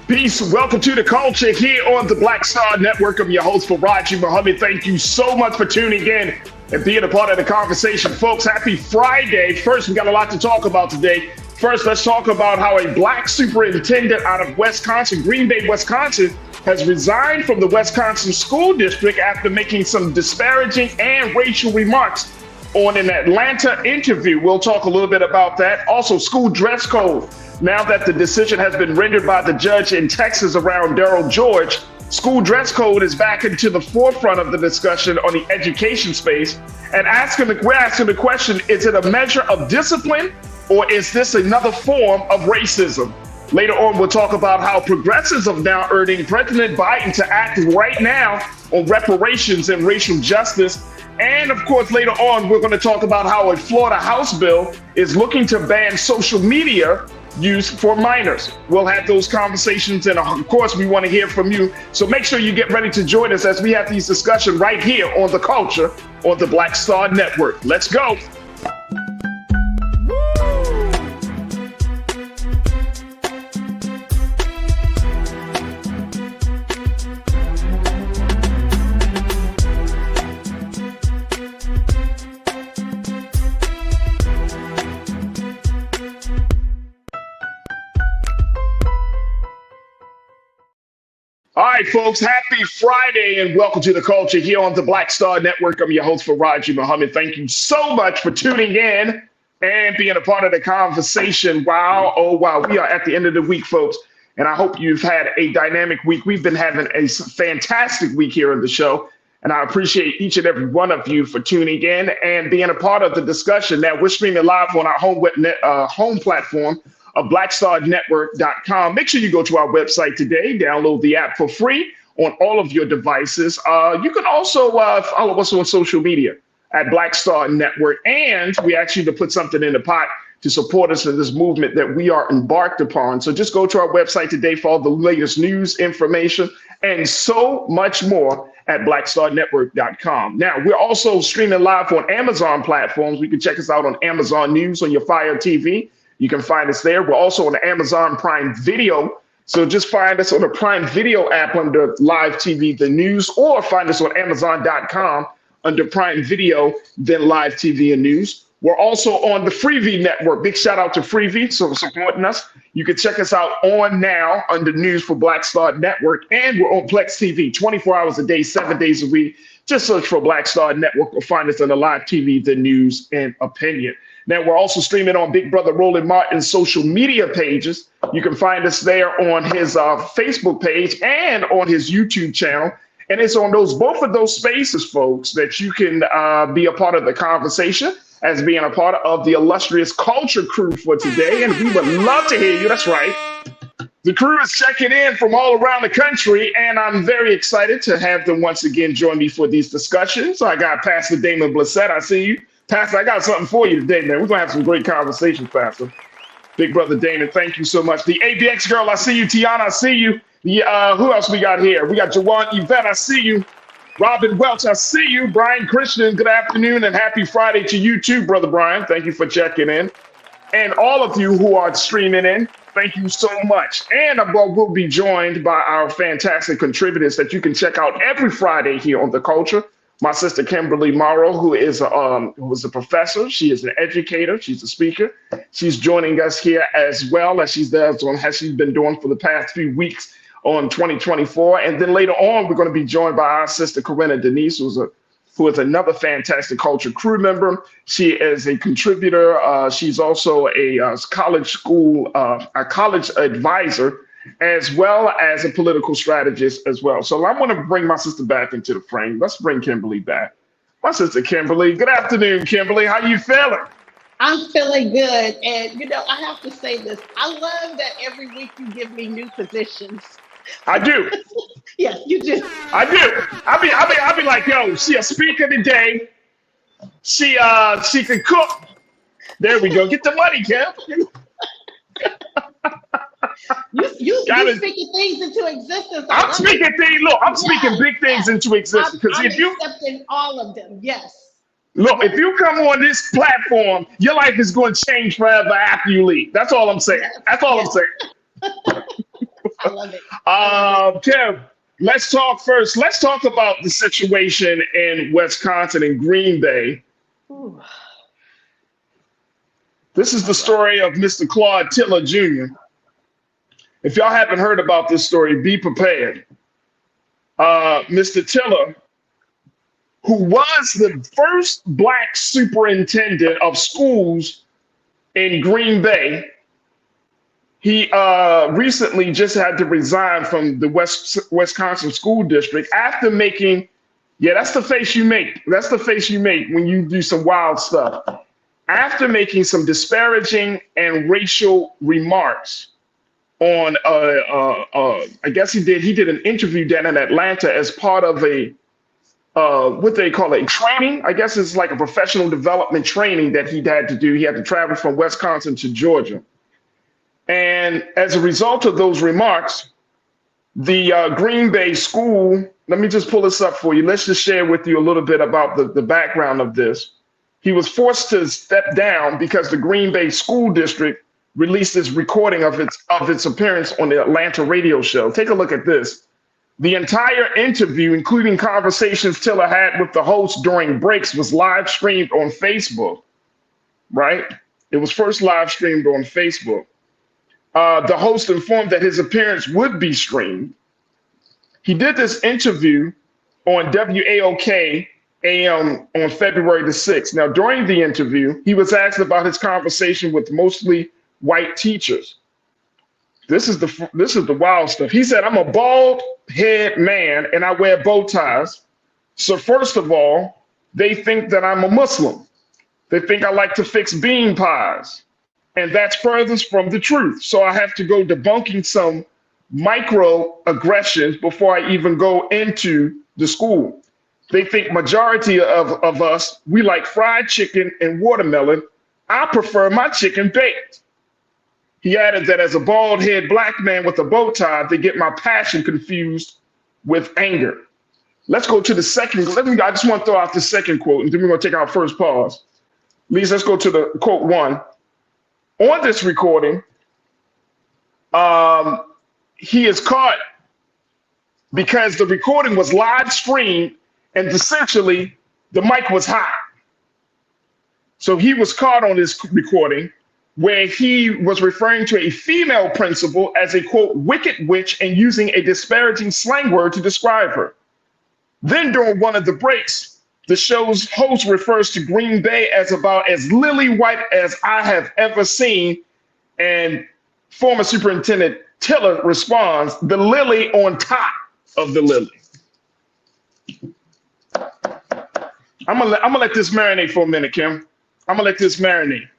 Peace. Welcome to the culture here on the Black Star Network. I'm your host, Farajii Muhammad. Thank you so much for tuning in and being a part of the conversation. Folks, happy Friday. First, we got a lot to talk about today. First, let's talk about how a black superintendent out of Wisconsin, Green Bay, Wisconsin, has resigned from the Wisconsin School District after making some disparaging and racial remarks on an Atlanta interview. We'll talk a little bit about that. Also, school dress code. Now that the decision has been rendered by the judge in Texas around Darrell George, school dress code is back into the forefront of the discussion on the education space. And we're asking the question, is it a measure of discipline or is this another form of racism? Later on, we'll talk about how progressives are now urging President Biden to act right now on reparations and racial justice. And of course, later on, we're going to talk about how a Florida House bill is looking to ban social media use for minors. We'll have those conversations, and of course, we want to hear from you. So make sure you get ready to join us as we have these discussions right here on The Culture on the Black Star Network. Let's go. All right, folks, happy Friday and welcome to The Culture here on the Black Star Network. I'm your host, Farajii Muhammad. Thank you so much for tuning in and being a part of the conversation. Wow, oh wow, we are at the end of the week, folks, and I hope you've had a dynamic week. We've been having a fantastic week here on the show, and I appreciate each and every one of you for tuning in and being a part of the discussion. Now, we're streaming live on our home platform of blackstarnetwork.com. Make sure you go to our website today, download the app for free on all of your devices. You can also follow us on social media at Black Star Network. And we ask you to put something in the pot to support us in this movement that we are embarked upon. So just go to our website today for all the latest news, information, and so much more at blackstarnetwork.com. Now, we're also streaming live on Amazon platforms. You can check us out on Amazon News on your Fire TV. You can find us there. We're also on the Amazon Prime Video. So just find us on the Prime Video app under Live TV, the news, or find us on Amazon.com under Prime Video, then Live TV and News. We're also on the Freevee network. Big shout out to Freevee for supporting us. You can check us out on now under News for Black Star Network. And we're on Plex TV 24 hours a day, 7 days a week. Just search for Black Star Network or find us on the Live TV, the news, and opinion. Now, we're also streaming on Big Brother Roland Martin's social media pages. You can find us there on his Facebook page and on his YouTube channel. And it's on both of those spaces, folks, that you can be a part of the conversation as being a part of the illustrious culture crew for today. And we would love to hear you. That's right. The crew is checking in from all around the country, and I'm very excited to have them once again join me for these discussions. I got Pastor Damon Blissett. I see you. Pastor, I got something for you today, man. We're going to have some great conversations, Pastor. Big brother Damon, thank you so much. The ABX girl, I see you. Tiana, I see you. Who else we got here? We got Jawan Yvette, I see you. Robin Welch, I see you. Brian Christian, good afternoon and happy Friday to you too, brother Brian. Thank you for checking in. And all of you who are streaming in, thank you so much. And we'll be joined by our fantastic contributors that you can check out every Friday here on The Culture. My sister, Kimberly Morrow, who is a professor. She is an educator. She's a speaker. She's joining us here as well as she's been doing for the past few weeks on 2024. And then later on, we're going to be joined by our sister, Corinna Denise, who is another fantastic culture crew member. She is a contributor. She's also a college advisor, as well as a political strategist as well. So I'm going to bring my sister back into the frame. Let's bring Kimberly back. My sister, Kimberly. Good afternoon, Kimberly. How you feeling? I'm feeling good. And, I have to say this. I love that every week you give me new positions. I do. Yes, you do. I do. I'll be like, yo, she a speaker today. She can cook. There we go. Get the money, Kim. You speaking things into existence. I'm speaking things. Look, I'm speaking big things into existence. Because if you accepting all of them, yes. Look, if you come on this platform, your life is going to change forever after you leave. That's all I'm saying. That's all I'm saying. I love it. I love it. Kev, let's talk first. Let's talk about the situation in Wisconsin and Green Bay. Ooh. This is the story of Mr. Claude Tiller Jr. If y'all haven't heard about this story, be prepared. Mr. Tiller, who was the first Black superintendent of schools in Green Bay, he recently just had to resign from the Wisconsin School District after making, yeah, that's the face you make. That's the face you make when you do some wild stuff. After making some disparaging and racial remarks on, I guess he did an interview down in Atlanta as part of a, what they call a training. I guess it's like a professional development training that he had to do. He had to travel from Wisconsin to Georgia. And as a result of those remarks, the Green Bay school, let me just pull this up for you. Let's just share with you a little bit about the background of this. He was forced to step down because the Green Bay School District released this recording of its appearance on the Atlanta radio show. Take a look at this. The entire interview, including conversations Tiller had with the host during breaks, was live streamed on Facebook, right? It was first live streamed on Facebook. The host informed that his appearance would be streamed. He did this interview on WAOK AM on February the 6th. Now, during the interview, he was asked about his conversation with mostly white teachers. This is the wild stuff. He said, "I'm a bald head man and I wear bow ties. So first of all, they think that I'm a Muslim. They think I like to fix bean pies. And that's furthest from the truth. So I have to go debunking some microaggressions before I even go into the school. They think majority of us, we like fried chicken and watermelon. I prefer my chicken baked." He added that as a bald head Black man with a bow tie, they get my passion confused with anger. Let's go to the second. I just want to throw out the second quote, and then we're going to take our first pause. Lisa, let's go to the quote one. On this recording, he is caught because the recording was live streamed and essentially the mic was hot. So he was caught on this recording where he was referring to a female principal as a, quote, wicked witch and using a disparaging slang word to describe her. Then during one of the breaks, the show's host refers to Green Bay as about as lily white as I have ever seen. And former Superintendent Tiller responds, "The lily on top of the lily." I'm gonna let this marinate for a minute, Kim. I'm gonna let this marinate.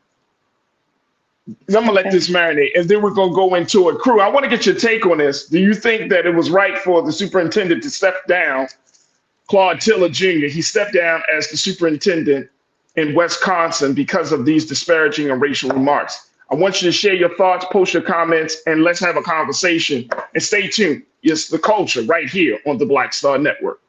And then we're gonna go into it. Crew, I want to get your take on this. Do you think that it was right for the superintendent to step down? Claude Tiller Jr., he stepped down as the superintendent in Wisconsin because of these disparaging and racial remarks. I want you to share your thoughts, post your comments, and let's have a conversation. And stay tuned. It's The Culture right here on the Black Star Network.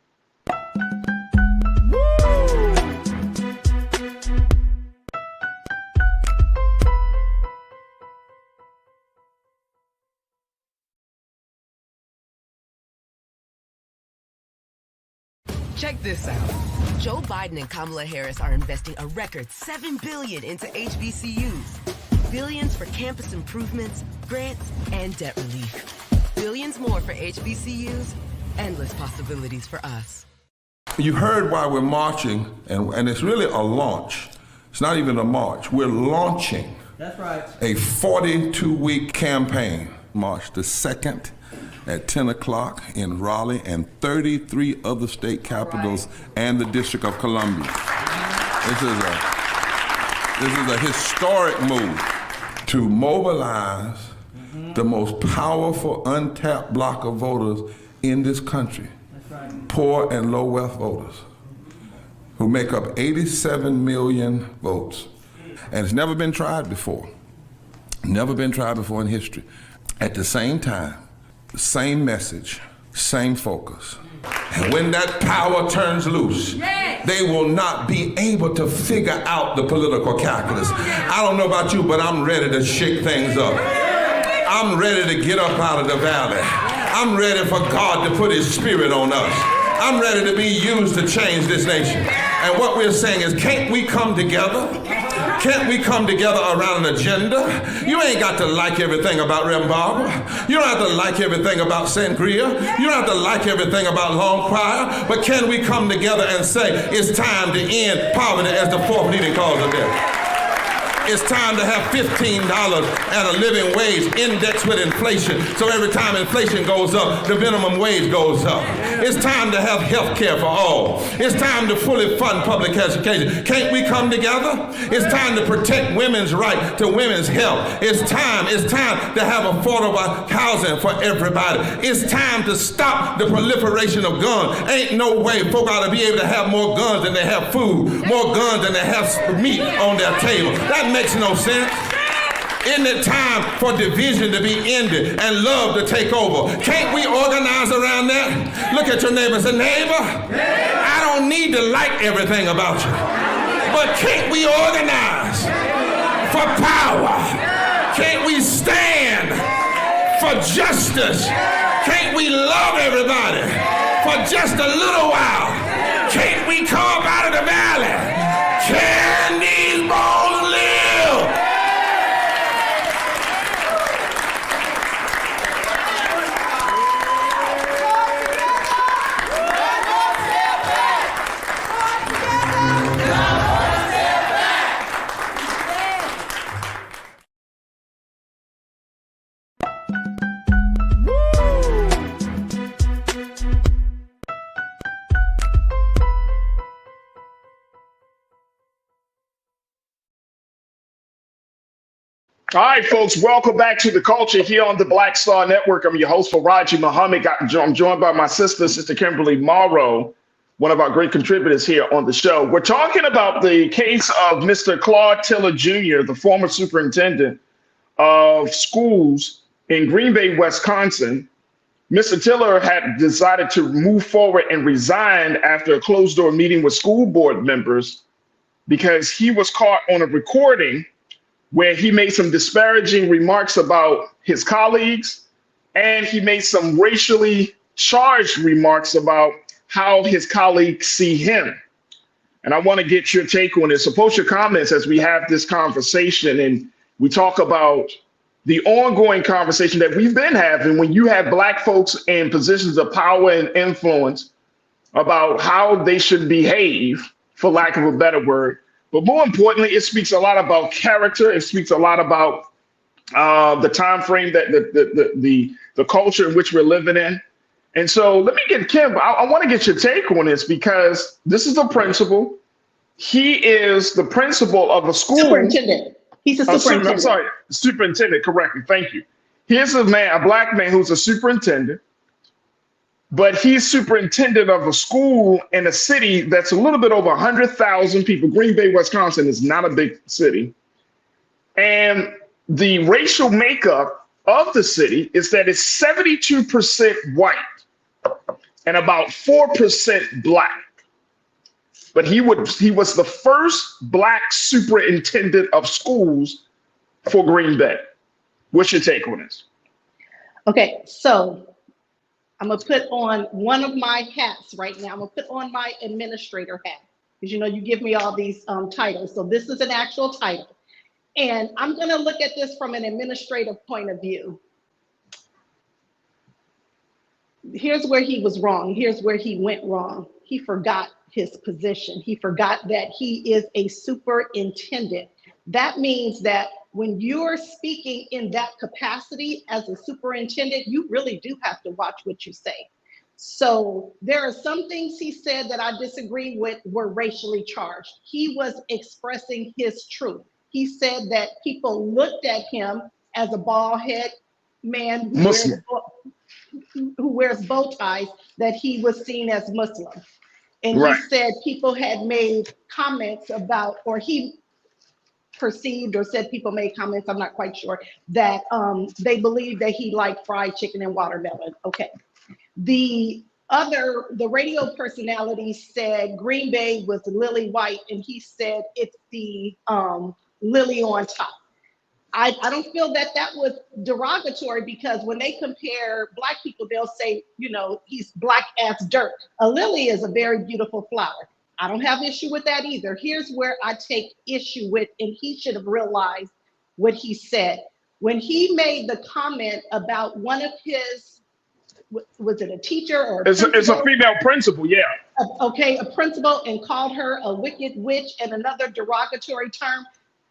Check this out. Joe Biden and Kamala Harris are investing a record $7 billion into HBCUs. Billions for campus improvements, grants, and debt relief. Billions more for HBCUs. Endless possibilities for us. You heard why we're marching, and it's really a launch. It's not even a march. We're launching. That's right. A 42-week campaign. March the 2nd at 10 o'clock in Raleigh and 33 other state capitals and the District of Columbia. This is a historic move to mobilize the most powerful untapped block of voters in this country. That's right. Poor and low wealth voters who make up 87 million votes. And it's never been tried before. Never been tried before in history. At the same time, same message, same focus. And when that power turns loose, they will not be able to figure out the political calculus. I don't know about you, but I'm ready to shake things up. I'm ready to get up out of the valley. I'm ready for God to put his spirit on us. I'm ready to be used to change this nation. And what we're saying is, can't we come together? Can't we come together around an agenda? You ain't got to like everything about Remark. You don't have to like everything about Sangria. You don't have to like everything about Long Choir. But can we come together and say, it's time to end poverty as the fourth leading cause of death? It's time to have $15 and a living wage indexed with inflation. So every time inflation goes up, the minimum wage goes up. It's time to have health care for all. It's time to fully fund public education. Can't we come together? It's time to protect women's right to women's health. It's time to have affordable housing for everybody. It's time to stop the proliferation of guns. Ain't no way folk ought to be able to have more guns than they have food, more guns than they have meat on their table. That makes no sense. Isn't it time for division to be ended and love to take over? Can't we organize around that? Look at your neighbor and say, neighbor, I don't need to like everything about you, but can't we organize for power? Can't we stand for justice? Can't we love everybody for just a little while? Can't we come up out of the valley? Can these bones live? All right, folks, welcome back to The Culture here on the Black Star Network. I'm your host, Farajii Muhammad. I'm joined by my Sister Kimberly Morrow, one of our great contributors here on the show. We're talking about the case of Mr. Claude Tiller Jr., the former superintendent of schools in Green Bay, Wisconsin. Mr. Tiller had decided to move forward and resign after a closed-door meeting with school board members because he was caught on a recording where he made some disparaging remarks about his colleagues, and he made some racially charged remarks about how his colleagues see him. And I want to get your take on this. So post your comments as we have this conversation and we talk about the ongoing conversation that we've been having when you have Black folks in positions of power and influence about how they should behave, for lack of a better word. But more importantly, it speaks a lot about character. It speaks a lot about the time frame that the culture in which we're living in. And so let me get Kim. I want to get your take on this because this is a principal. He is the principal of a school. Superintendent. He's a superintendent. I'm sorry, superintendent. Correctly. Thank you. Here's a Black man who's a superintendent. But he's superintendent of a school in a city that's a little bit over 100,000 people. Green Bay, Wisconsin is not a big city. And the racial makeup of the city is that it's 72% white and about 4% Black. But he was the first Black superintendent of schools for Green Bay. What's your take on this? Okay, so I'm gonna put on one of my hats right now. I'm gonna put on my administrator hat because you give me all these titles. So this is an actual title. And I'm gonna look at this from an administrative point of view. Here's where he was wrong. Here's where he went wrong. He forgot his position. He forgot that he is a superintendent. That means that when you're speaking in that capacity as a superintendent, you really do have to watch what you say. So there are some things he said that I disagree with were racially charged. He was expressing his truth. He said that people looked at him as a bald head man who wears bow ties, that he was seen as Muslim. And right. He said people had made comments about, or he perceived or said people made comments, I'm not quite sure, that they believed that he liked fried chicken and watermelon. Okay. The radio personality said Green Bay was lily white, and he said it's the lily on top. I don't feel that that was derogatory, because when they compare Black people, they'll say, you know, he's black as dirt. A lily is a very beautiful flower. I don't have issue with that either. Here's where I take issue with, and he should have realized what he said. When he made the comment about one of his, was it a teacher or a it's a female principal, yeah. Okay, a principal, and called her a wicked witch and another derogatory term,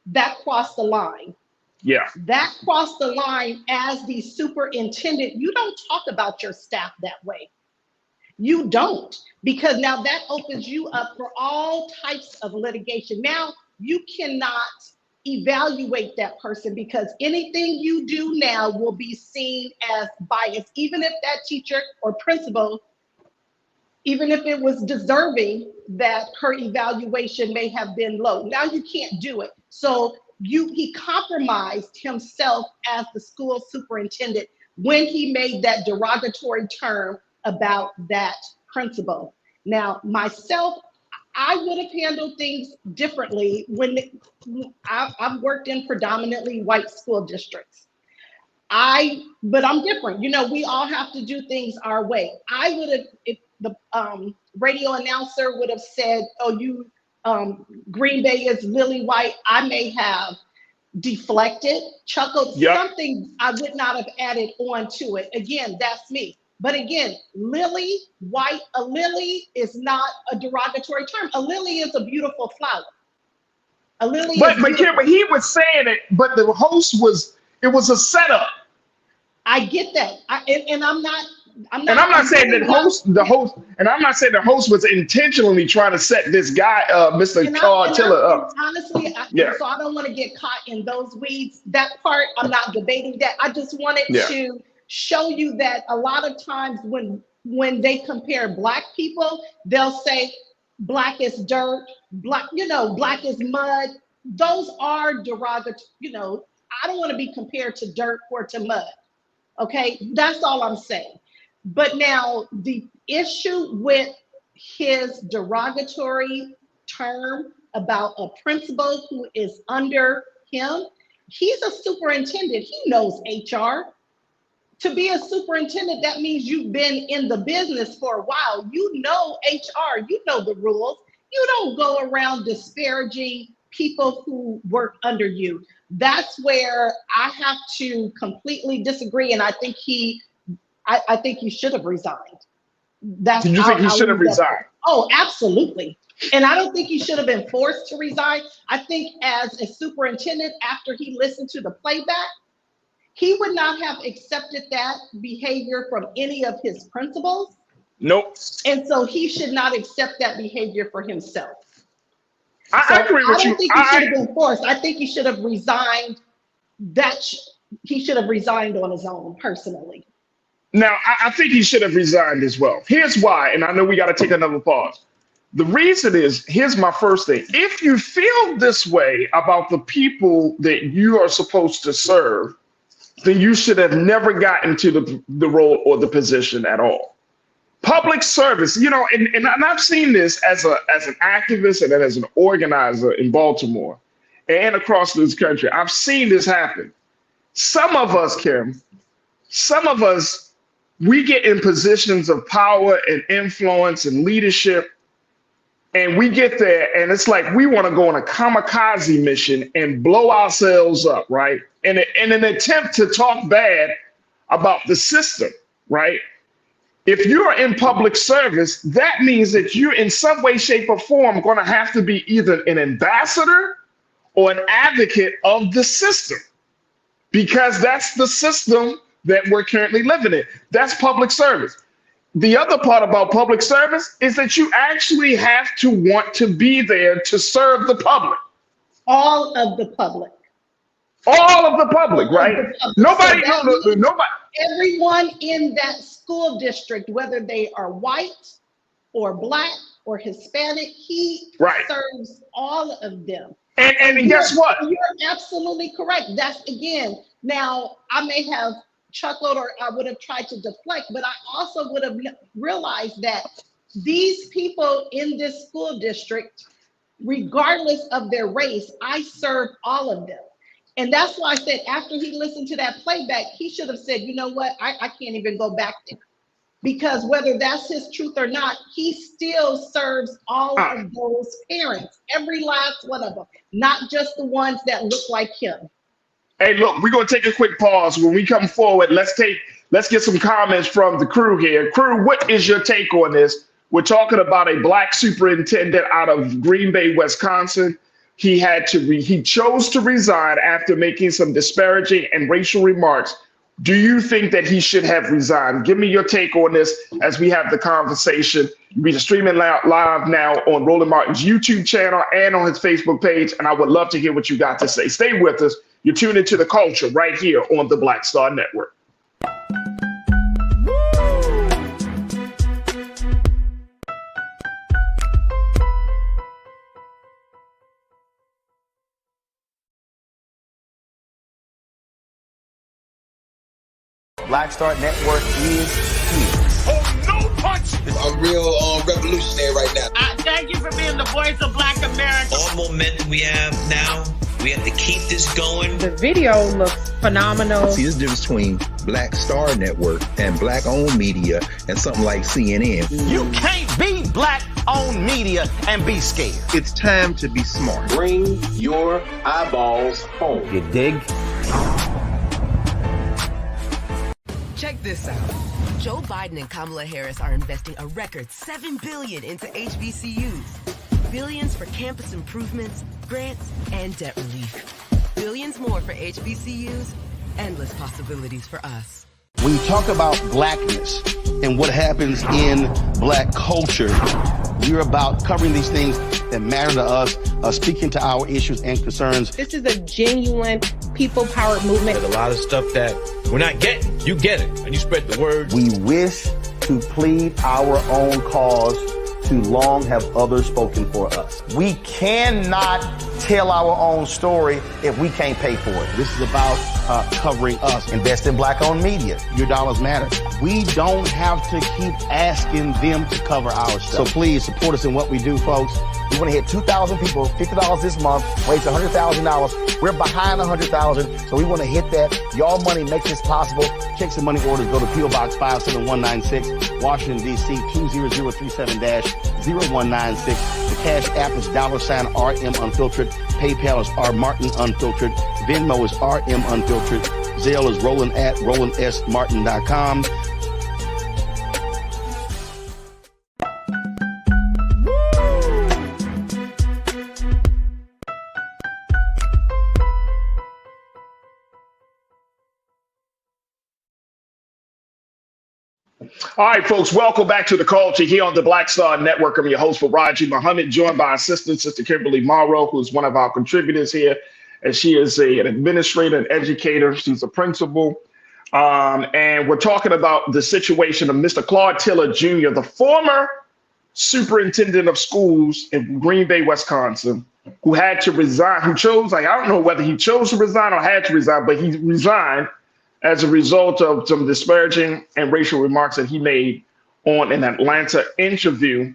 that crossed the line. Yeah. That crossed the line. As the superintendent, you don't talk about your staff that way. You don't, because now that opens you up for all types of litigation. Now you cannot evaluate that person, because anything you do now will be seen as biased, even if that teacher or principal, even if it was deserving that her evaluation may have been low. Now you can't do it. So he compromised himself as the school superintendent when he made that derogatory term about that principal. Now, myself, I would have handled things differently when I've worked in predominantly white school districts. But I'm different. You know, we all have to do things our way. I would have, if the radio announcer would have said, oh, you, Green Bay is lily white, I may have deflected, chuckled, something I would not have added on to it. Again, that's me. But again, lily white, a lily is not a derogatory term. A lily is a beautiful flower. A lily but he was saying it, but the host it was a setup. I get that. And I'm not and I'm not saying that I'm not saying the host was intentionally trying to set this guy, Mr. Tiller, up. Honestly, so I don't want to get caught in those weeds. That part, I'm not debating that. I just wanted to show you that a lot of times when they compare Black people, they'll say black is dirt, black is mud. Those are derogatory. You know, I don't want to be compared to dirt or to mud. Okay, that's all I'm saying. But now the issue with his derogatory term about a principal who is under him, he's a superintendent. He knows HR. To be a superintendent, that means you've been in the business for a while. You know HR, you know the rules. You don't go around disparaging people who work under you. That's where I have to completely disagree. And I think he should have resigned. Did you think he should have resigned? Oh, absolutely. And I don't think he should have been forced to resign. I think as a superintendent, after he listened to the playback, he would not have accepted that behavior from any of his principals. Nope. And so he should not accept that behavior for himself. I agree with you. I don't think he should have been forced. I think he should have resigned. He should have resigned on his own, personally. Now, I think he should have resigned as well. Here's why, and I know we got to take another pause. The reason is, here's my first thing. If you feel this way about the people that you are supposed to serve, then you should have never gotten to the role or the position at all. Public service, you know, and I've seen this as an activist and as an organizer in Baltimore and across this country. I've seen this happen. Some of us, Kim, we get in positions of power and influence and leadership, and we get there and it's like we want to go on a kamikaze mission and blow ourselves up, right? In an attempt to talk bad about the system, right? If you're in public service, that means that you're in some way, shape, or form going to have to be either an ambassador or an advocate of the system, because that's the system that we're currently living in. That's public service. The other part about public service is that you actually have to want to be there to serve the public. All of the public. All of the public, right? Nobody. Everyone in that school district, whether they are white or Black or Hispanic, he serves all of them. And guess what? You're absolutely correct. That's, again, now I may have chuckled or I would have tried to deflect, but I also would have realized that these people in this school district, regardless of their race, I serve all of them. And that's why I said after he listened to that playback, he should have said, you know what, I can't even go back there. Because whether that's his truth or not, he still serves all of those parents, every last one of them, not just the ones that look like him. Hey, look, we're gonna take a quick pause. When we come forward, let's get some comments from the crew here. Crew, what is your take on this? We're talking about a black superintendent out of Green Bay, Wisconsin. He chose to resign after making some disparaging and racial remarks. Do you think that he should have resigned? Give me your take on this as we have the conversation. We're streaming live now on Roland Martin's YouTube channel and on his Facebook page, and I would love to hear what you got to say. Stay with us. You're tuned into The Culture right here on the Black Star Network. Black Star Network is here. Oh, no punch! I'm real revolutionary right now. Thank you for being the voice of Black America. All momentum we have now, we have to keep this going. The video looks phenomenal. See, there's a difference between Black Star Network and black-owned media and something like CNN. You can't be black-owned media and be scared. It's time to be smart. Bring your eyeballs home. You dig? Check this out. Joe Biden and Kamala Harris are investing a record $7 billion into HBCUs. Billions for campus improvements, grants, and debt relief. Billions more for HBCUs. Endless possibilities for us. When you talk about blackness and what happens in black culture, we're about covering these things that matter to us, speaking to our issues and concerns. This is a genuine people-powered movement. There's a lot of stuff that we're not getting. You get it, and you spread the word. We wish to plead our own cause. Too long have others spoken for us. We cannot tell our own story if we can't pay for it. This is about covering us. Invest in black-owned media. Your dollars matter. We don't have to keep asking them to cover our stuff. So please support us in what we do, folks. We want to hit 2,000 people, $50 this month, raise $100,000. We're behind 100,000, so we want to hit that. Y'all money makes this possible. Checks and money orders go to P.O. Box 57196, Washington, D.C. 20037-0196. The Cash App is $RM Unfiltered. PayPal is R Martin Unfiltered. Venmo is RM Unfiltered. Zelle is Roland at RolandSMartin.com. All right, folks, welcome back to The Culture here on the Black Star Network. I'm your host, Farajii Muhammad, joined by Assistant Sister Kimberly Morrow, who's one of our contributors here, and she is an administrator and educator. She's a principal. And we're talking about the situation of Mr. Claude Tiller Jr., the former superintendent of schools in Green Bay, Wisconsin, who had to resign, I don't know whether he chose to resign or had to resign, but he resigned as a result of some disparaging and racial remarks that he made on an Atlanta interview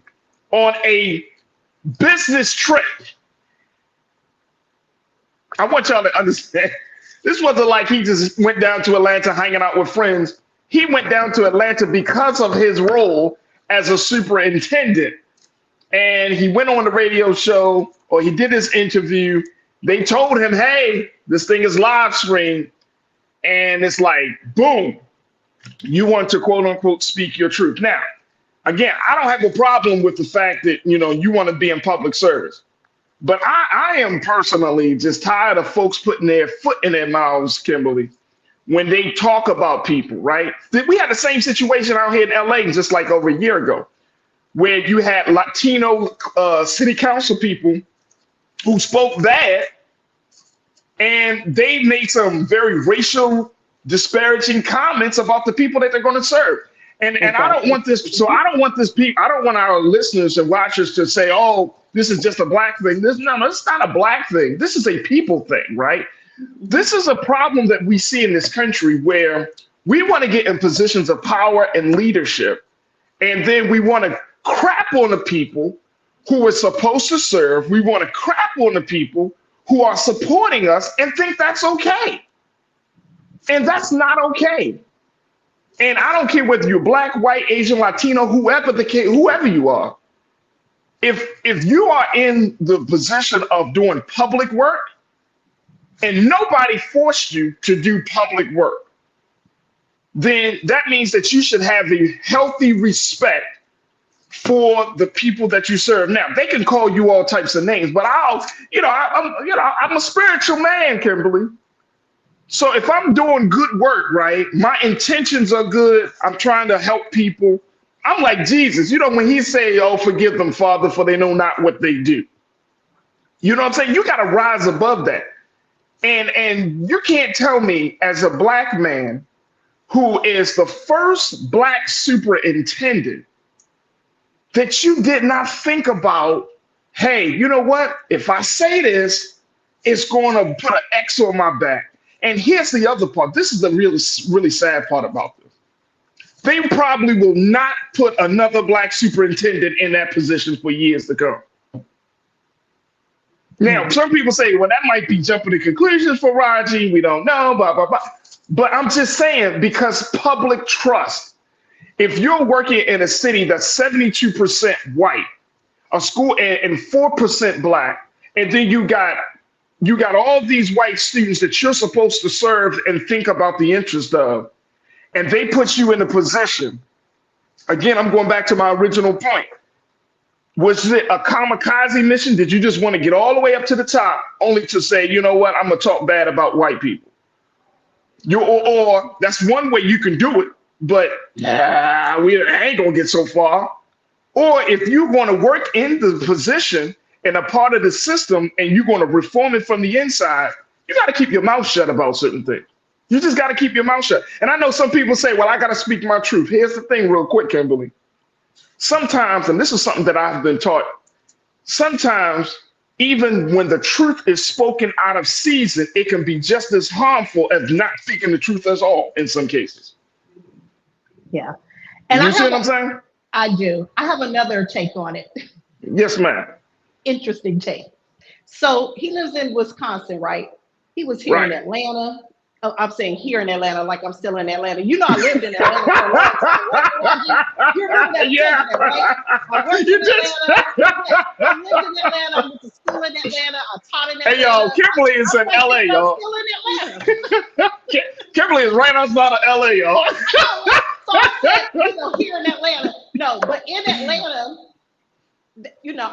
on a business trip. I want y'all to understand, this wasn't like he just went down to Atlanta hanging out with friends. He went down to Atlanta because of his role as a superintendent. And he went on the radio show, or he did his interview. They told him, hey, this thing is live streamed. And it's like, boom, you want to quote unquote speak your truth. Now, again, I don't have a problem with the fact that, you want to be in public service. But I am personally just tired of folks putting their foot in their mouths, Kimberly, when they talk about people, right? We had the same situation out here in LA just like over a year ago, where you had Latino city council people who spoke bad. And they made some very racial, disparaging comments about the people that they're going to serve. And I don't want this. So I don't want our listeners and watchers to say, oh, this is just a black thing. No, it's not a black thing. This is a people thing, right? This is a problem that we see in this country where we want to get in positions of power and leadership. And then we want to crap on the people who are supposed to serve. We want to crap on the people who are supporting us and think that's okay. And that's not okay. And I don't care whether you're black, white, Asian, Latino, whoever the case, whoever you are. If you are in the position of doing public work and nobody forced you to do public work, then that means that you should have a healthy respect for the people that you serve. Now, they can call you all types of names, but I'm a spiritual man, Kimberly. So if I'm doing good work, right, my intentions are good. I'm trying to help people. I'm like Jesus, when he say, oh, forgive them, Father, for they know not what they do. You know what I'm saying? You got to rise above that. And you can't tell me as a black man who is the first black superintendent that you did not think about, hey, you know what? If I say this, it's going to put an X on my back. And here's the other part. This is the really, really sad part about this. They probably will not put another black superintendent in that position for years to come. Now, some people say, well, that might be jumping to conclusions for Farajii. We don't know, blah, blah, blah. But I'm just saying, because public trust, if you're working in a city that's 72% white, a school and 4% black, and then you got all these white students that you're supposed to serve and think about the interest of, and they put you in a position. Again, I'm going back to my original point. Was it a kamikaze mission? Did you just want to get all the way up to the top only to say, you know what, I'm going to talk bad about white people? Or that's one way you can do it, but I ain't going to get so far. Or if you're going to work in the position and a part of the system and you're going to reform it from the inside, you got to keep your mouth shut about certain things. You just got to keep your mouth shut. And I know some people say, well, I got to speak my truth. Here's the thing real quick, Kimberly. Sometimes, and this is something that I've been taught, sometimes even when the truth is spoken out of season, it can be just as harmful as not speaking the truth at all in some cases. Yeah. And you see what I'm saying? I do. I have another take on it. Yes, ma'am. Interesting take. So he lives in Wisconsin, right? He was here in Atlanta. Oh, I'm saying here in Atlanta, like I'm still in Atlanta. You know, I lived in Atlanta for a long time. You remember that? Yeah. Right? I worked in Atlanta. I lived in Atlanta. I went to school in Atlanta. I taught in Atlanta. Hey, yo, Kimberly is in LA, y'all. Still in Atlanta. Kimberly is right outside of LA, y'all. So I said, here in Atlanta. No, but in Atlanta,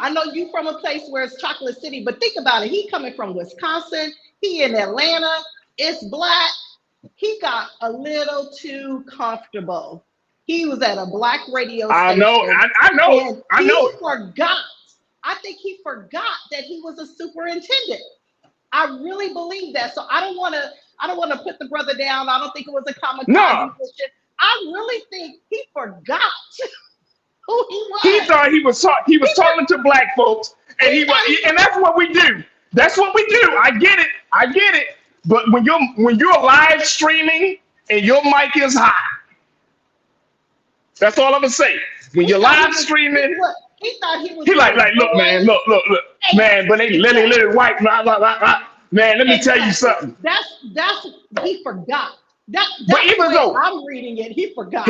I know you from a place where it's Chocolate City, but think about it. He coming from Wisconsin. He in Atlanta. It's black. He got a little too comfortable. He was at a black radio station. I know. He forgot. I think he forgot that he was a superintendent. I really believe that. So I don't want to put the brother down. I don't think it was a kamikaze mission. I really think he forgot who he was. He thought he was talking to black folks, and and that's what we do. That's what we do. I get it. But when you're live streaming and your mic is hot, that's all I'm gonna say. When you're live streaming, he thought he was. He like, look, man, look, man. But they let it white, blah, blah, blah, blah. Man, let me tell you something. That's he forgot. That's but even though I'm reading it, he forgot.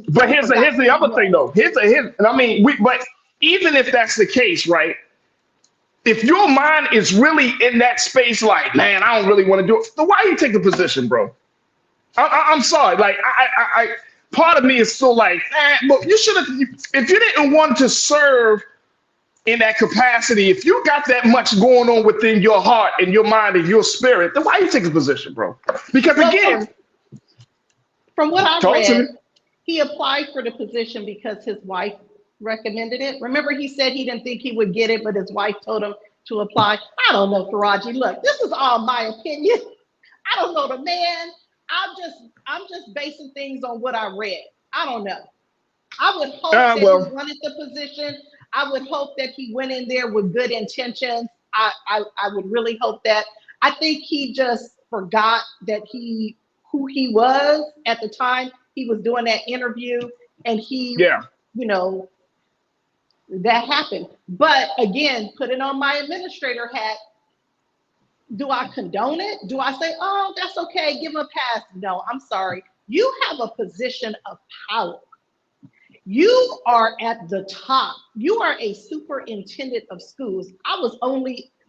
But here's the other thing though. But even if that's the case, right? If your mind is really in that space, like, man, I don't really want to do it, then why you take the position, bro? I'm sorry. Like, I part of me is still like, but you should have, if you didn't want to serve in that capacity, if you got that much going on within your heart and your mind and your spirit, then why you take the position, bro? Because again, from what I read, he applied for the position because his wife recommended it. Remember, he said he didn't think he would get it, but his wife told him to apply. I don't know, Farajii. Look, this is all my opinion. I don't know the man. I'm just basing things on what I read. I don't know. I would hope that he wanted the position. I would hope that he went in there with good intentions. I would really hope that. I think he just forgot that who he was at the time he was doing that interview, and that happened. But again, putting on my administrator hat, Do I condone it? Do I say, oh, that's okay, give him a pass? No, I'm sorry. You have a position of power. You are at the top. You are a superintendent of schools. I was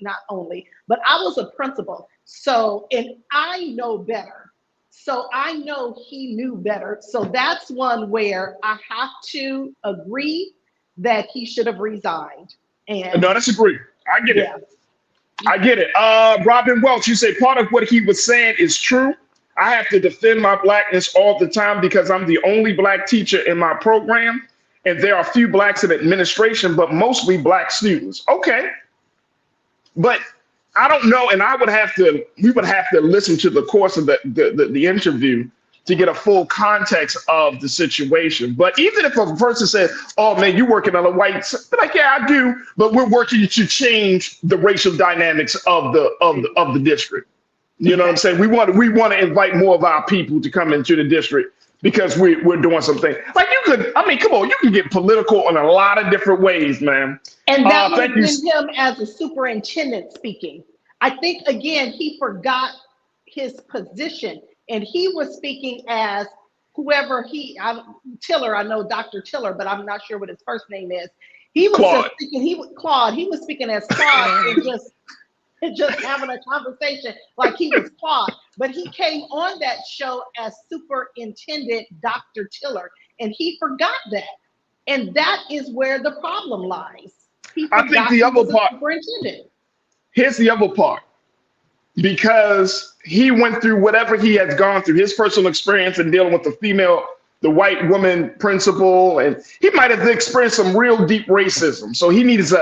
not only, but I was a principal. So, and I know better. So I know he knew better. So that's one where I have to agree that he should have resigned. And No, that's agree. I get yeah. it. I get it. Robin Welch, you say part of what he was saying is true. I have to defend my blackness all the time because I'm the only black teacher in my program. And there are a few blacks in administration, but mostly black students. Okay. But I don't know. And we would have to listen to the course of the interview to get a full context of the situation. But even if a person said, oh man, you're working on a white, like, yeah, I do, but we're working to change the racial dynamics of the district. You know what I'm saying? We want to invite more of our people to come into the district because we're doing something. Like come on, you can get political in a lot of different ways, man. And that would have been him as a superintendent speaking. I think, again, he forgot his position. And he was speaking as whoever Tiller, I know Dr. Tiller, but I'm not sure what his first name is. He was just speaking, Claude, he was speaking as Claude and just having a conversation like he was Claude. But he came on that show as Superintendent Dr. Tiller, and he forgot that. And that is where the problem lies. I think the other part, here's the other part. Because he went through whatever he has gone through, his personal experience in dealing with the white woman principal, and he might have experienced some real deep racism. So he needs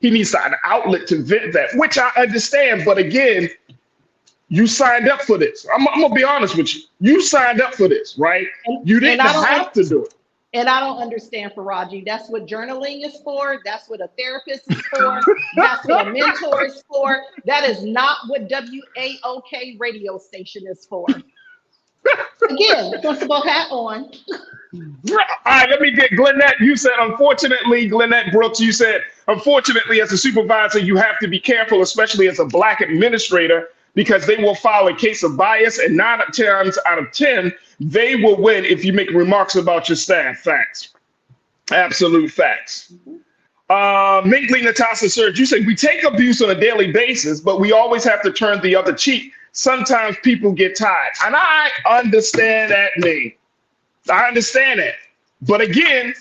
he needs an outlet to vent that, which I understand. But again, you signed up for this. I'm gonna be honest with you. You signed up for this, right? You didn't have to do it. And I don't understand, Farajii. That's what journaling is for. That's what a therapist is for. That's what a mentor is for. That is not what WAOK radio station is for. Again, principal hat on. All right, let me get Glenette. You said, unfortunately, Glenette Brooks, you said, unfortunately, as a supervisor, you have to be careful, especially as a black administrator, because they will file a case of bias, and 9 times out of 10, they will win if you make remarks about your staff. Facts. Absolute facts. Minkley Natasha Surge, you said, we take abuse on a daily basis, but we always have to turn the other cheek. Sometimes people get tired. And I understand that, Nate. I understand that. But again,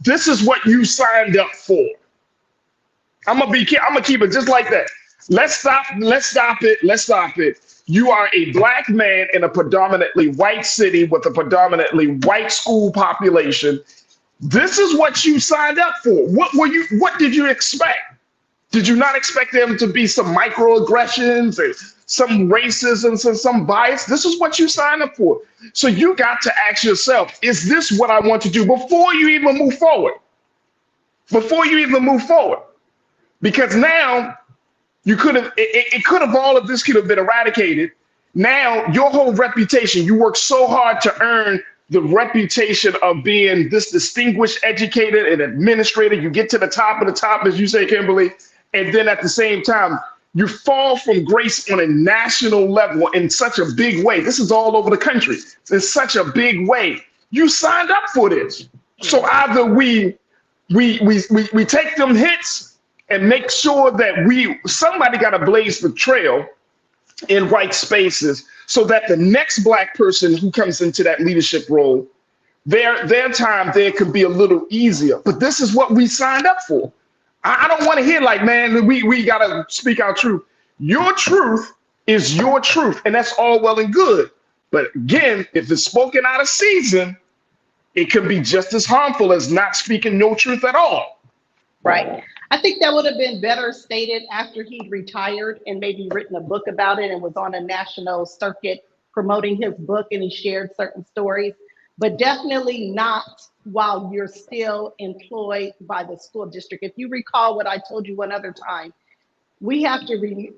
this is what you signed up for. I'm gonna keep it just like that. Let's stop it. You are a black man in a predominantly white city with a predominantly white school population. This is what you signed up for. What did you expect? Did you not expect there to be some microaggressions and some racism and some bias? This is what you signed up for. So you got to ask yourself, is this what I want to do before you even move forward? Because now all of this could have been eradicated. Now your whole reputation, you worked so hard to earn the reputation of being this distinguished, educated, and administrator. You get to the top of the top, as you say, Kimberly, and then at the same time, you fall from grace on a national level in such a big way. This is all over the country. In such a big way. You signed up for this. So either we take them hits and make sure that somebody got to blaze the trail in right spaces so that the next black person who comes into that leadership role, their time there could be a little easier. But this is what we signed up for. I don't want to hear like, man, we got to speak our truth. Your truth is your truth, and that's all well and good. But again, if it's spoken out of season, it can be just as harmful as not speaking no truth at all. Right. I think that would have been better stated after he'd retired and maybe written a book about it and was on a national circuit promoting his book, and he shared certain stories, but definitely not while you're still employed by the school district. If you recall what I told you one other time, we have to,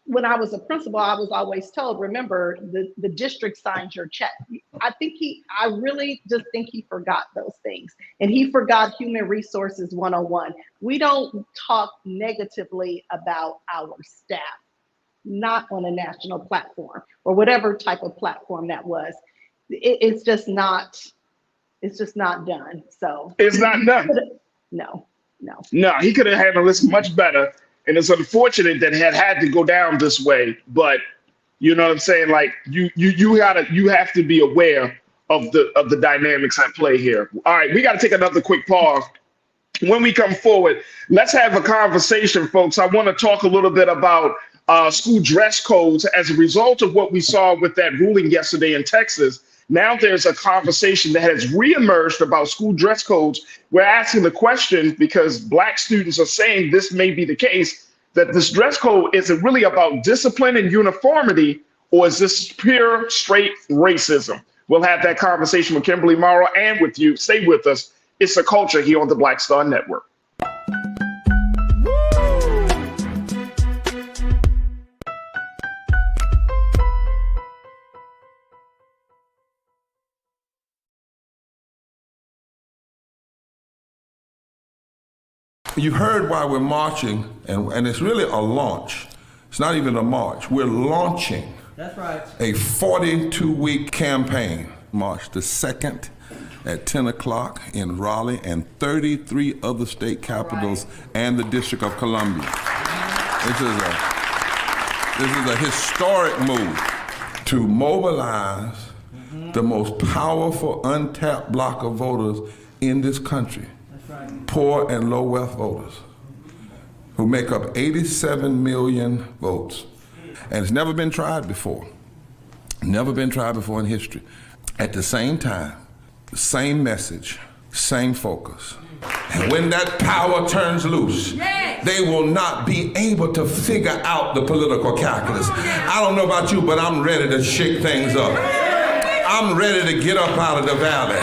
when I was a principal, I was always told, remember, the district signs your check. I really just think he forgot those things. And he forgot human resources 101. We don't talk negatively about our staff. not on a national platform or whatever type of platform that was. It's just not done. So it's not done. No. He could have handled this much better. And it's unfortunate that it had to go down this way. But you know what I'm saying? Like you have to be aware of the dynamics at play here. All right, we got to take another quick pause. When we come forward, let's have a conversation, folks. I want to talk a little bit about school dress codes as a result of what we saw with that ruling yesterday in Texas. Now there's a conversation that has reemerged about school dress codes. We're asking the question because Black students are saying this may be the case, that this dress code isn't really about discipline and uniformity, or is this pure, straight racism? We'll have that conversation with Kimberly Morrow and with you. Stay with us. It's a culture here on the Black Star Network. You heard why we're marching, and it's really a launch. It's not even a march. We're launching. That's right. A 42-week campaign. March the 2nd at 10 o'clock in Raleigh and 33 other state capitals and the District of Columbia. This is a historic move to mobilize the most powerful untapped block of voters in this country. Poor and low wealth voters who make up 87 million votes. And it's never been tried before. Never been tried before in history. At the same time, the same message, same focus. And when that power turns loose, they will not be able to figure out the political calculus. I don't know about you, but I'm ready to shake things up. I'm ready to get up out of the valley.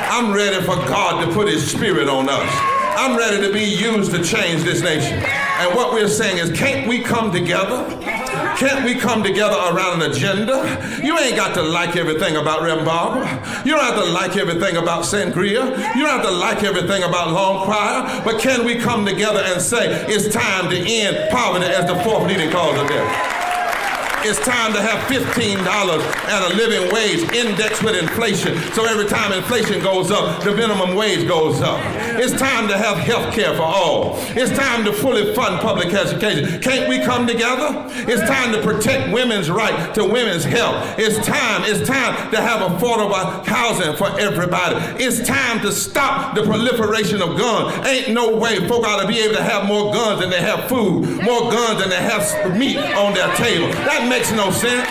I'm ready for God to put his spirit on us. I'm ready to be used to change this nation. And what we're saying is, can't we come together? Can't we come together around an agenda? You ain't got to like everything about Reverend Barber. You don't have to like everything about Sangria. You don't have to like everything about Long Choir. But can we come together and say, it's time to end poverty as the fourth leading cause of death? It's time to have $15 and a living wage indexed with inflation. So every time inflation goes up, the minimum wage goes up. It's time to have health care for all. It's time to fully fund public education. Can't we come together? It's time to protect women's right to women's health. It's time to have affordable housing for everybody. It's time to stop the proliferation of guns. Ain't no way folk ought to be able to have more guns than they have food, more guns than they have meat on their table. That makes no sense.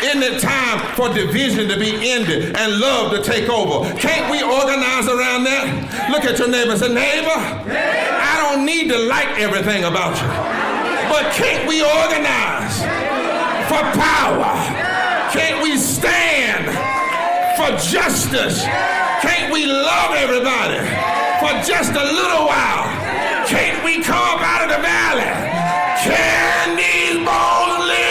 Isn't it time for division to be ended and love to take over? Can't we organize around that? Look at your neighbor and say, neighbor, I don't need to like everything about you, but can't we organize for power? Can't we stand for justice? Can't we love everybody for just a little while? Can't we come up out of the valley? Can these bones live?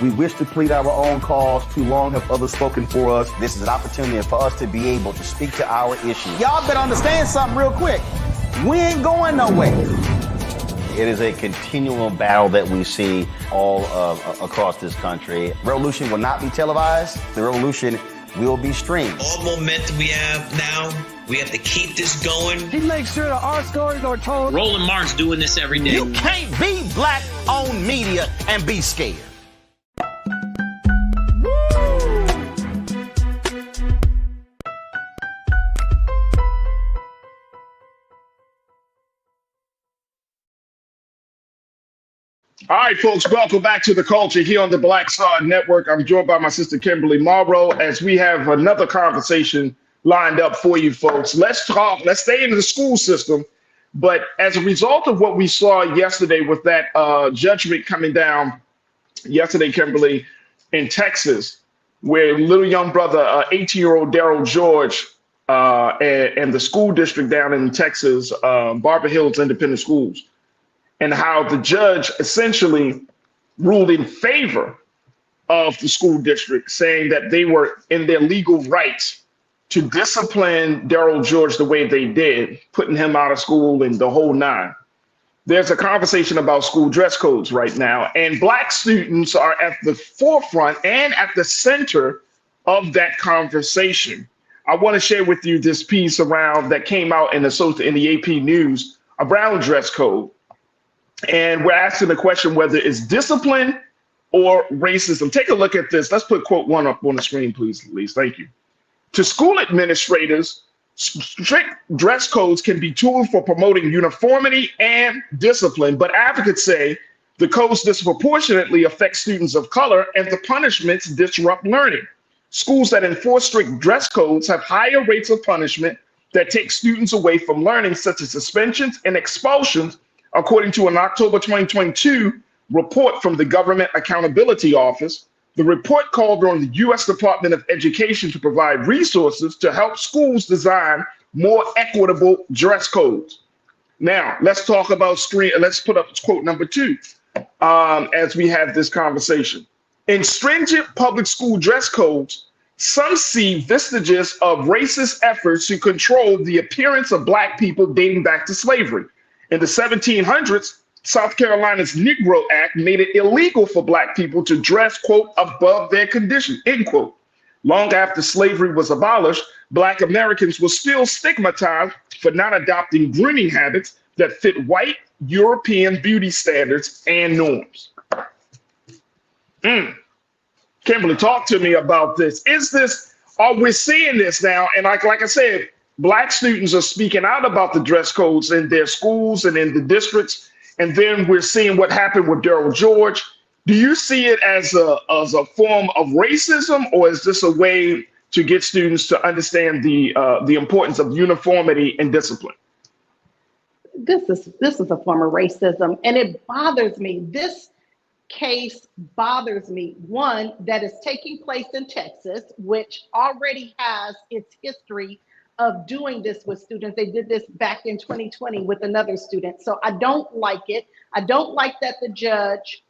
We wish to plead our own cause. Too long have others spoken for us. This is an opportunity for us to be able to speak to our issues. Y'all better understand something real quick. We ain't going nowhere. It is a continual battle that we see all across this country. Revolution will not be televised. The revolution will be streamed. All momentum we have now, we have to keep this going. He makes sure that our stories are told. Roland Mark's doing this every day. You can't be black-owned media and be scared. All right, folks, welcome back to The Culture here on the Black Star Network. I'm joined by my sister, Kimberly Morrow, as we have another conversation lined up for you folks. Let's stay in the school system. But as a result of what we saw yesterday with that judgment coming down yesterday, Kimberly, in Texas, where little young brother, 18-year-old Daryl George, and the school district down in Texas, Barber Hills Independent Schools, and how the judge essentially ruled in favor of the school district, saying that they were in their legal rights to discipline Daryl George the way they did, putting him out of school and the whole nine. There's a conversation about school dress codes right now, and Black students are at the forefront and at the center of that conversation. I want to share with you this piece around that came out in the AP News around dress code. And we're asking the question whether it's discipline or racism. Take a look at this. Let's put quote one up on the screen, please, Elise. Thank you. To school administrators, strict dress codes can be tools for promoting uniformity and discipline, but advocates say the codes disproportionately affect students of color and the punishments disrupt learning. Schools that enforce strict dress codes have higher rates of punishment that take students away from learning, such as suspensions and expulsions, according to an October 2022 report from the Government Accountability Office. The report called on the U.S. Department of Education to provide resources to help schools design more equitable dress codes. Now, let's talk about let's put up quote number 2 as we have this conversation. In stringent public school dress codes, some see vestiges of racist efforts to control the appearance of Black people dating back to slavery. In the 1700s, South Carolina's Negro Act made it illegal for Black people to dress, quote, above their condition, end quote. Long after slavery was abolished, Black Americans were still stigmatized for not adopting grooming habits that fit white European beauty standards and norms. Kimberly, talk to me about this. Are we seeing this now? And like I said, Black students are speaking out about the dress codes in their schools and in the districts. And then we're seeing what happened with Daryl George. Do you see it as a form of racism, or is this a way to get students to understand the importance of uniformity and discipline? This is a form of racism, and it bothers me. This case bothers me. One, that is taking place in Texas, which already has its history of doing this with students. They did this back in 2020 with another student. So I don't like it. I don't like that the judge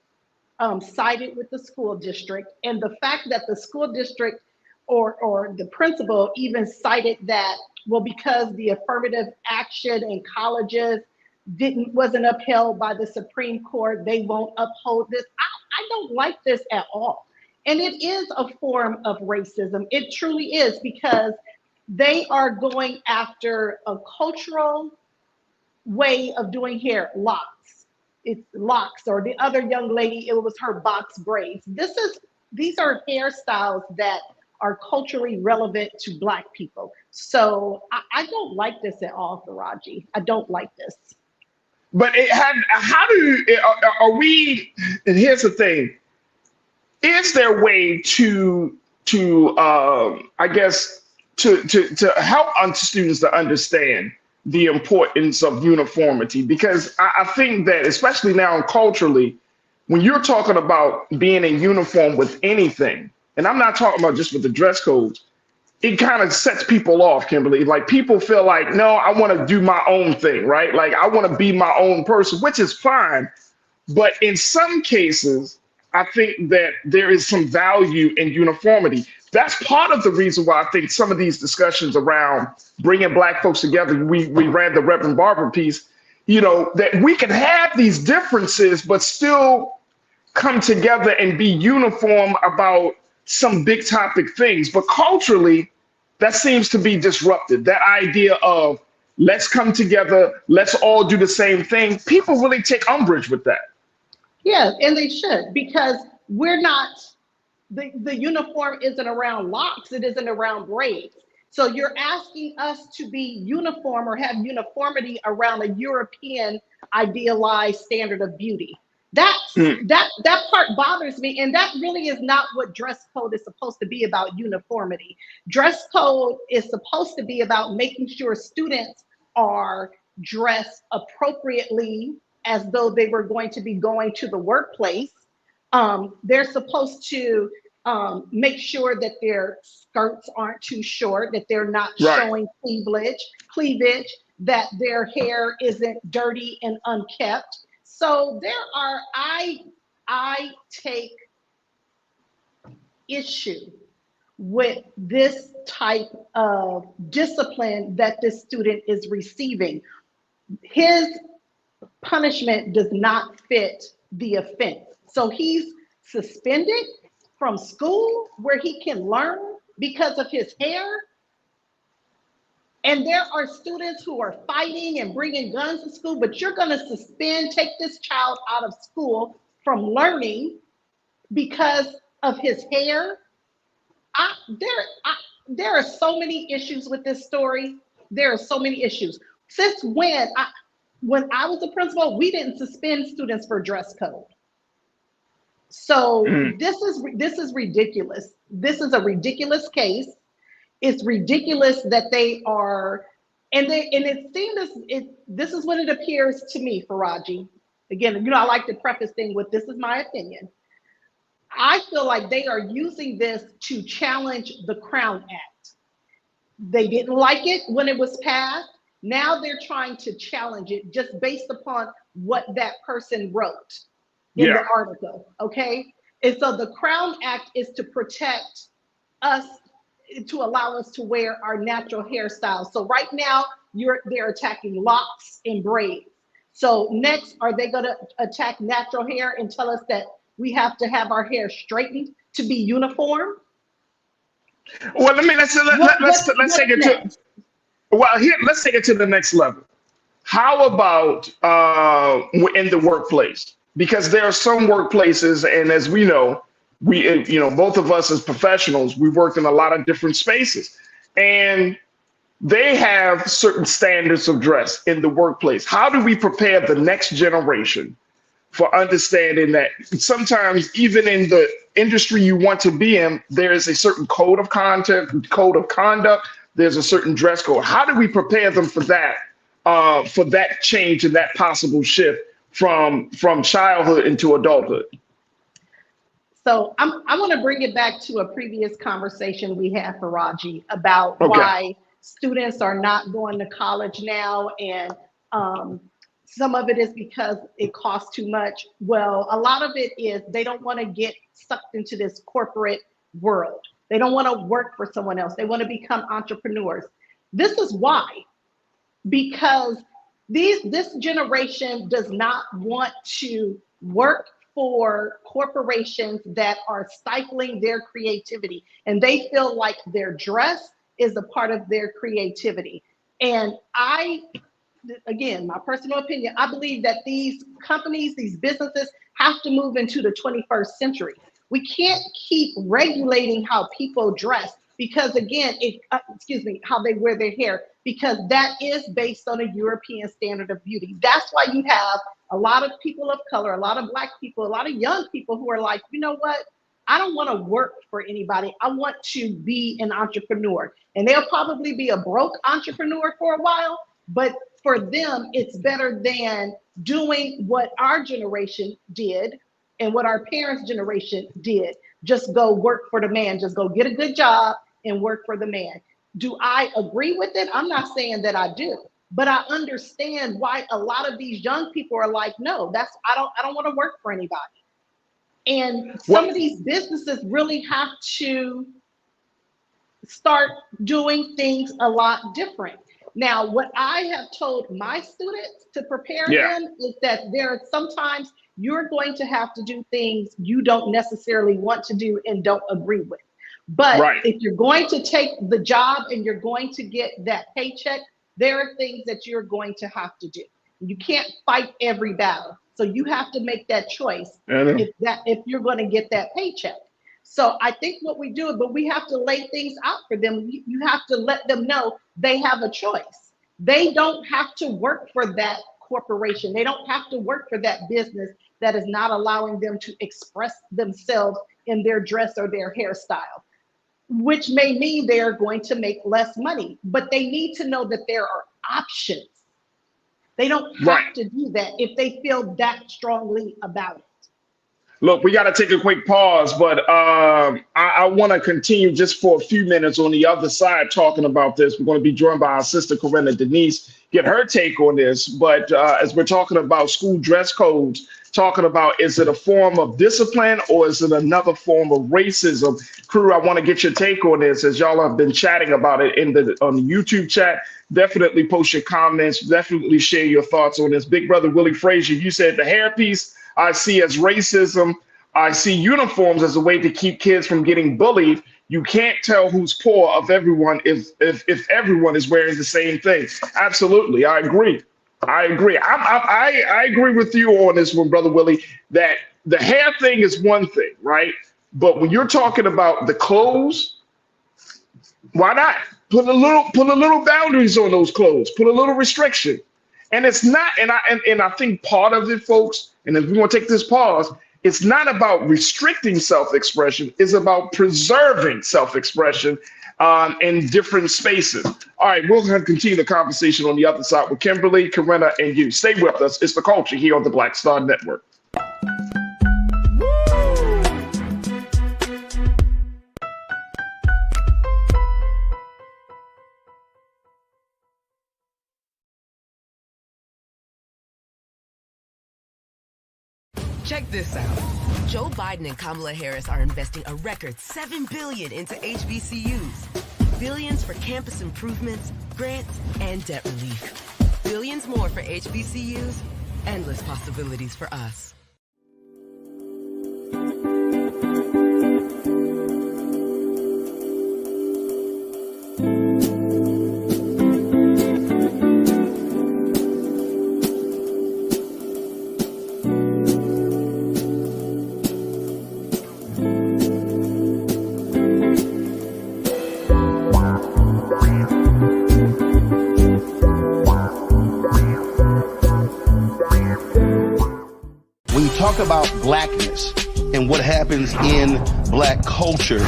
sided with the school district, and the fact that the school district or the principal even cited that, well, because the affirmative action in colleges wasn't upheld by the Supreme Court, they won't uphold this. I don't like this at all. And it is a form of racism. It truly is, because they are going after a cultural way of doing hair, locks. It's locks, or the other young lady, it was her box braids. These are hairstyles that are culturally relevant to Black people. So I don't like this at all, Farajii. I don't like this. But are we, and here's the thing, is there a way to I guess, to help students to understand the importance of uniformity? Because I think that, especially now culturally, when you're talking about being in uniform with anything, and I'm not talking about just with the dress codes, it kind of sets people off, Kimberly. Like, people feel like, no, I want to do my own thing, right? Like, I want to be my own person, which is fine. But in some cases, I think that there is some value in uniformity. That's part of the reason why I think some of these discussions around bringing Black folks together, we read the Reverend Barber piece, that we can have these differences, but still come together and be uniform about some big topic things. But culturally, that seems to be disrupted. That idea of let's come together, let's all do the same thing. People really take umbrage with that. Yeah, and they should, because we're not, the uniform isn't around locks, it isn't around braids. So you're asking us to be uniform or have uniformity around a European idealized standard of beauty. That part bothers me, and that really is not what dress code is supposed to be about, uniformity. Dress code is supposed to be about making sure students are dressed appropriately as though they were going to be going to the workplace. They're supposed to make sure that their skirts aren't too short, that they're not showing cleavage, that their hair isn't dirty and unkept. So there are, I take issue with this type of discipline that this student is receiving. His punishment does not fit the offense. So he's suspended from school where he can learn because of his hair. And there are students who are fighting and bringing guns to school, but you're going to take this child out of school from learning because of his hair. There are so many issues with this story. There are so many issues. Since when I was a principal, we didn't suspend students for dress code. So this is ridiculous. This is a ridiculous case. It's ridiculous that they are, and it seems this is what it appears to me, Farajii. Again, I like to preface things with this is my opinion. I feel like they are using this to challenge the Crown Act. They didn't like it when it was passed. Now they're trying to challenge it just based upon what that person wrote in the article, okay? And so the Crown Act is to protect us, to allow us to wear our natural hairstyles. So right now, they're attacking locks and braids. So next, are they gonna attack natural hair and tell us that we have to have our hair straightened to be uniform? Well, let's take it to, let's take it to the next level. How about in the workplace? Because there are some workplaces, and as we know, both of us as professionals, we work in a lot of different spaces, and they have certain standards of dress in the workplace. How do we prepare the next generation for understanding that sometimes even in the industry you want to be in, there is a certain code of conduct, there's a certain dress code. How do we prepare them for that change and that possible shift from childhood into adulthood? So I want to bring it back to a previous conversation we had, Farajii, about why students are not going to college now, and some of it is because it costs too much. Well, a lot of it is they don't want to get sucked into this corporate world. They don't want to work for someone else. They want to become entrepreneurs. This is why, because this generation does not want to work for corporations that are stifling their creativity, and they feel like their dress is a part of their creativity. And again, my personal opinion, I believe that these companies, these businesses have to move into the 21st century. We can't keep regulating how people dress because, again, how they wear their hair, because that is based on a European standard of beauty. That's why you have a lot of people of color, a lot of Black people, a lot of young people who are like, you know what? I don't want to work for anybody. I want to be an entrepreneur. And they'll probably be a broke entrepreneur for a while, but for them, it's better than doing what our generation did and what our parents' generation did. Just go work for the man, just go get a good job and work for the man. Do I agree with it? I'm not saying that I do, but I understand why a lot of these young people are like, no, I don't want to work for anybody. And some of these businesses really have to start doing things a lot different. Now, what I have told my students to prepare them is that sometimes you're going to have to do things you don't necessarily want to do and don't agree with. But if you're going to take the job and you're going to get that paycheck, there are things that you're going to have to do. You can't fight every battle. So you have to make that choice if you're going to get that paycheck. So I think what we do, but we have to lay things out for them. You have to let them know they have a choice. They don't have to work for that corporation. They don't have to work for that business that is not allowing them to express themselves in their dress or their hairstyle, which may mean they are going to make less money, but they need to know that there are options. They don't have to do that if they feel that strongly about it. Look, we got to take a quick pause, but I want to continue just for a few minutes on the other side talking about this. We're going to be joined by our sister, Corinna Denise, get her take on this. But as we're talking about school dress codes, talking about, is it a form of discipline or is it another form of racism? Crew, I want to get your take on this as y'all have been chatting about it on the YouTube chat. Definitely post your comments. Definitely share your thoughts on this. Big brother Willie Frazier, you said the hairpiece I see as racism. I see uniforms as a way to keep kids from getting bullied. You can't tell who's poor of everyone if everyone is wearing the same thing. Absolutely, I agree. I agree. I agree with you on this one, brother Willie. That the hair thing is one thing, right? But when you're talking about the clothes, why not put a little boundaries on those clothes? Put a little restriction. And it's not. And I think part of it, folks. And if we want to take this pause, it's not about restricting self-expression. It's about preserving self-expression in different spaces. All right, we'll continue the conversation on the other side with Kimberly, Corinna, and you. Stay with us. It's The Culture here on the Black Star Network. Check this out. Joe Biden and Kamala Harris are investing a record $7 billion into HBCUs. Billions for campus improvements, grants, and debt relief. Billions more for HBCUs. Endless possibilities for us. Talk about blackness and what happens in black culture.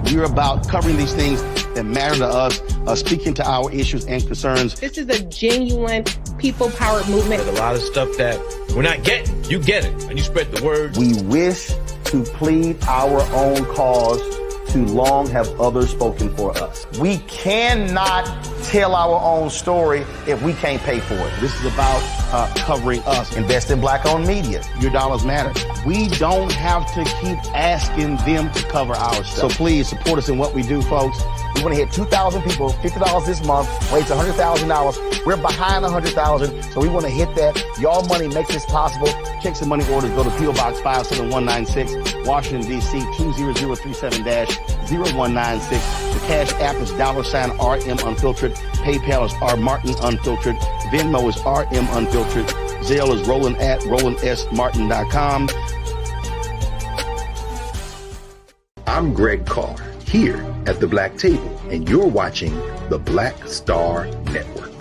We're about covering these things that matter to us, speaking to our issues and concerns. This is a genuine people-powered movement. There's a lot of stuff that we're not getting. You get it, and you spread the word. We wish to plead our own cause. Too long have others spoken for us. We cannot tell our own story if we can't pay for it. This is about covering us. Invest in black-owned media. Your dollars matter. We don't have to keep asking them to cover our stuff. So please support us in what we do, folks. We want to hit 2,000 people, $50 this month, raise $100,000. We're behind 100,000, so we want to hit that. Y'all money makes this possible. Checks and money orders go to P.O. Box 57196, Washington, D.C. 20037-0196. The Cash App is $RM Unfiltered. PayPal is R Martin Unfiltered. Venmo is RM Unfiltered. Zelle is Roland at RolandSMartin.com. I'm Greg Carr, here at the Black Table, and you're watching the Black Star Network.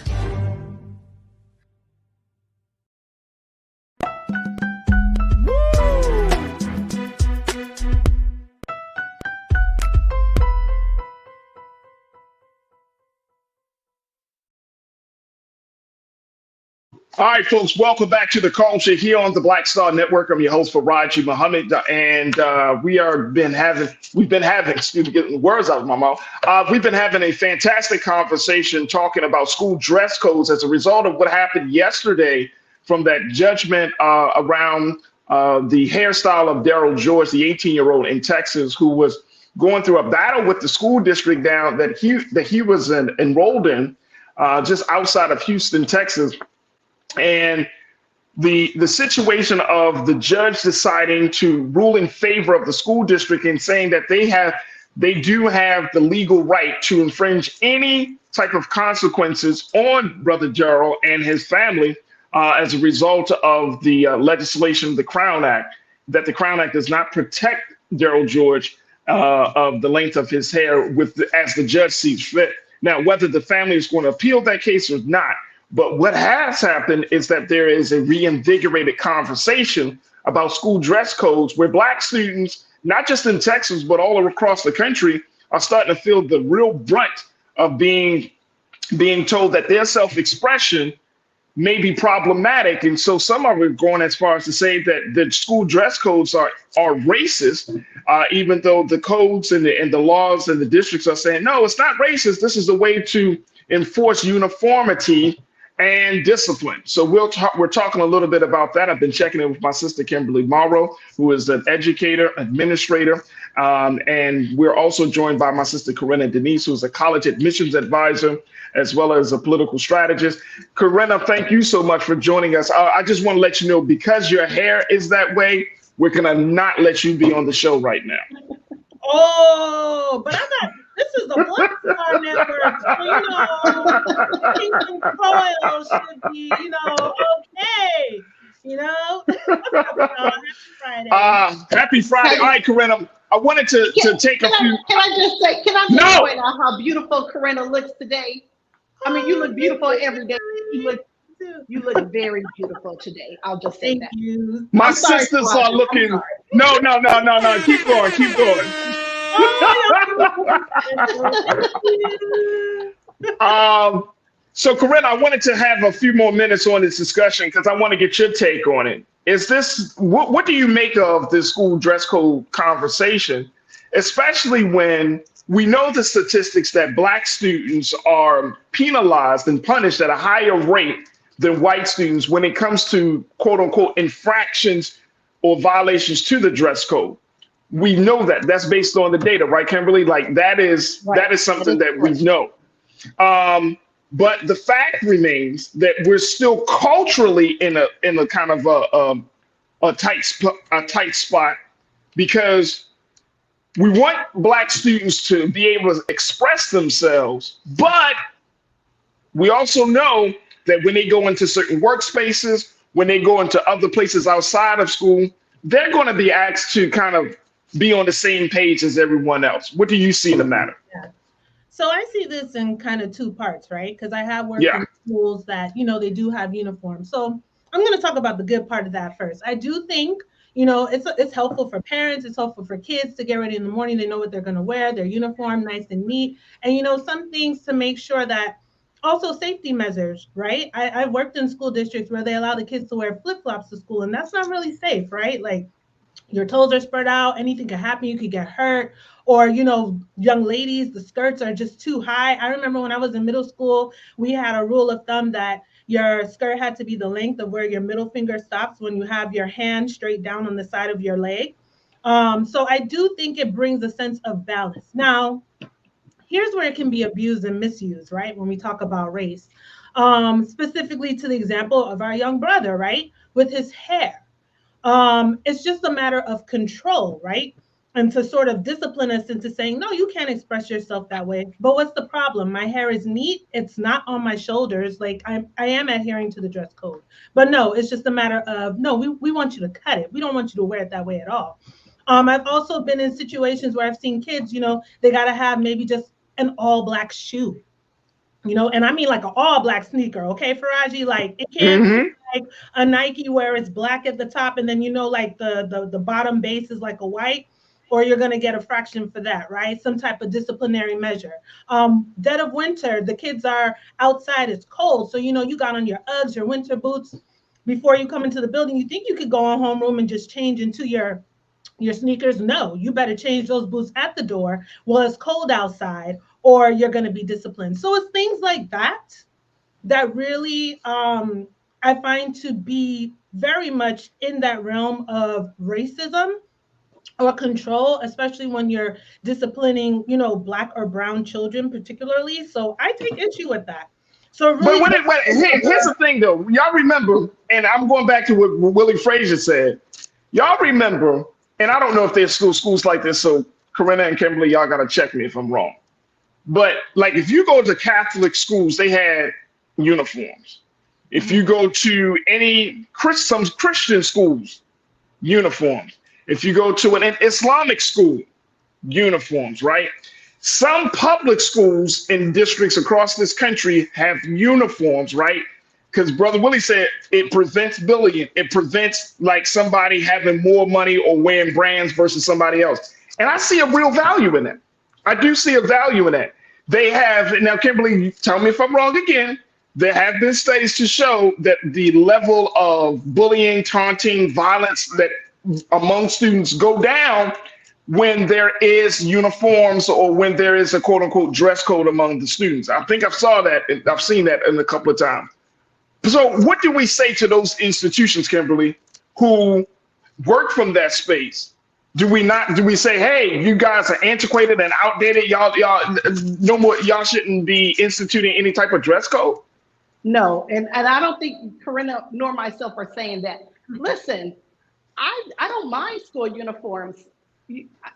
All right, folks, welcome back to The Culture here on the Black Star Network. I'm your host, Farajii Muhammad, and we've been having, excuse me, getting the words out of my mouth. We've been having a fantastic conversation talking about school dress codes as a result of what happened yesterday from that judgment around the hairstyle of Daryl George, the 18-year-old in Texas, who was going through a battle with the school district down that he was enrolled in just outside of Houston, Texas. And the situation of the judge deciding to rule in favor of the school district and saying that they do have the legal right to infringe any type of consequences on Brother Daryl and his family as a result of the legislation, the Crown Act, that the Crown Act does not protect Daryl George of the length of his hair as the judge sees fit. Now, whether the family is going to appeal that case or not, but what has happened is that there is a reinvigorated conversation about school dress codes where Black students, not just in Texas, but all across the country, are starting to feel the real brunt of being told that their self-expression may be problematic. And so some are going as far as to say that the school dress codes are racist, even though the codes and the laws and the districts are saying, no, it's not racist. This is a way to enforce uniformity and discipline. So we're talking a little bit about that. I've been checking in with my sister, Kimberly Morrow, who is an educator, administrator. And we're also joined by my sister, Corinna Denise, who's a college admissions advisor, as well as a political strategist. Corinna, thank you so much for joining us. I just want to let you know, because your hair is that way, we're going to not let you be on the show right now. Oh, but I'm not. This is the Black Star Network. So, kings and coils should be, okay. Happy Friday. Happy Friday. All right, Corinna. I wanted to take a few. Can I just point out how beautiful Corinna looks today? I mean, you look beautiful every day. You look very beautiful today. I'll just say that. You. My sisters are looking. No. Keep going. So Corinna, I wanted to have a few more minutes on this discussion because I want to get your take on it. Is this what do you make of this school dress code conversation, especially when we know the statistics that Black students are penalized and punished at a higher rate than white students when it comes to quote unquote infractions or violations to the dress code? We know that that's based on the data, right, Kimberly? Like that is something that we know. But the fact remains that we're still culturally in a kind of a tight spot because we want Black students to be able to express themselves, but we also know that when they go into certain workspaces, when they go into other places outside of school, they're going to be asked to kind of be on the same page as everyone else. What do you see in the matter? Yeah. So I see this in kind of two parts, right? Because I have worked in schools that, they do have uniforms. So I'm going to talk about the good part of that first. I do think, it's helpful for parents. It's helpful for kids to get ready in the morning. They know what they're going to wear, their uniform, nice and neat. And, some things to make sure that also safety measures, right? I've worked in school districts where they allow the kids to wear flip-flops to school, and that's not really safe, right? Like your toes are spread out, anything could happen, you could get hurt. Or, young ladies, the skirts are just too high. I remember when I was in middle school, we had a rule of thumb that your skirt had to be the length of where your middle finger stops when you have your hand straight down on the side of your leg. So I do think it brings a sense of balance. Now, here's where it can be abused and misused, right? When we talk about race, specifically to the example of our young brother, right? With his hair. It's just a matter of control, right? And to sort of discipline us into saying, no, you can't express yourself that way. But what's the problem? My hair is neat. It's not on my shoulders. Like I am adhering to the dress code. But no, it's just a matter of, no, we want you to cut it. We don't want you to wear it that way at all. I've also been in situations where I've seen kids, they got to have maybe just an all Black shoe. And I mean like an all Black sneaker, okay, Farajii? Like it can't be like a Nike where it's black at the top and then like the bottom base is like a white, or you're gonna get a fraction for that, right? Some type of disciplinary measure. Dead of winter, the kids are outside, it's cold. So you got on your Uggs, your winter boots before you come into the building. You think you could go on homeroom and just change into your sneakers? No, you better change those boots at the door while it's cold outside, or you're going to be disciplined. So it's things like that that really I find to be very much in that realm of racism or control, especially when you're disciplining, Black or brown children particularly. So I take issue with that. So really, but here's the thing though. Y'all remember, and I'm going back to what Willie Frazier said. Y'all remember, and I don't know if there's schools like this, so Corinna and Kimberly, y'all got to check me if I'm wrong. But like if you go to Catholic schools, they had uniforms. If you go to some Christian schools, uniforms. If you go to an Islamic school, uniforms, right? Some public schools in districts across this country have uniforms, right? Because Brother Willie said it prevents bullying. It prevents like somebody having more money or wearing brands versus somebody else. And I see a real value in that. I do see a value in that. They have, now Kimberly, tell me if I'm wrong again, there have been studies to show that the level of bullying, taunting, violence that among students go down when there is uniforms or when there is a quote unquote dress code among the students. I think I've seen that in a couple of times. So what do we say to those institutions, Kimberly, who work from that space? Do we say, hey, you guys are antiquated and outdated, y'all no more, y'all shouldn't be instituting any type of dress code? No, and I don't think Corinna nor myself are saying that. Listen, I don't mind school uniforms.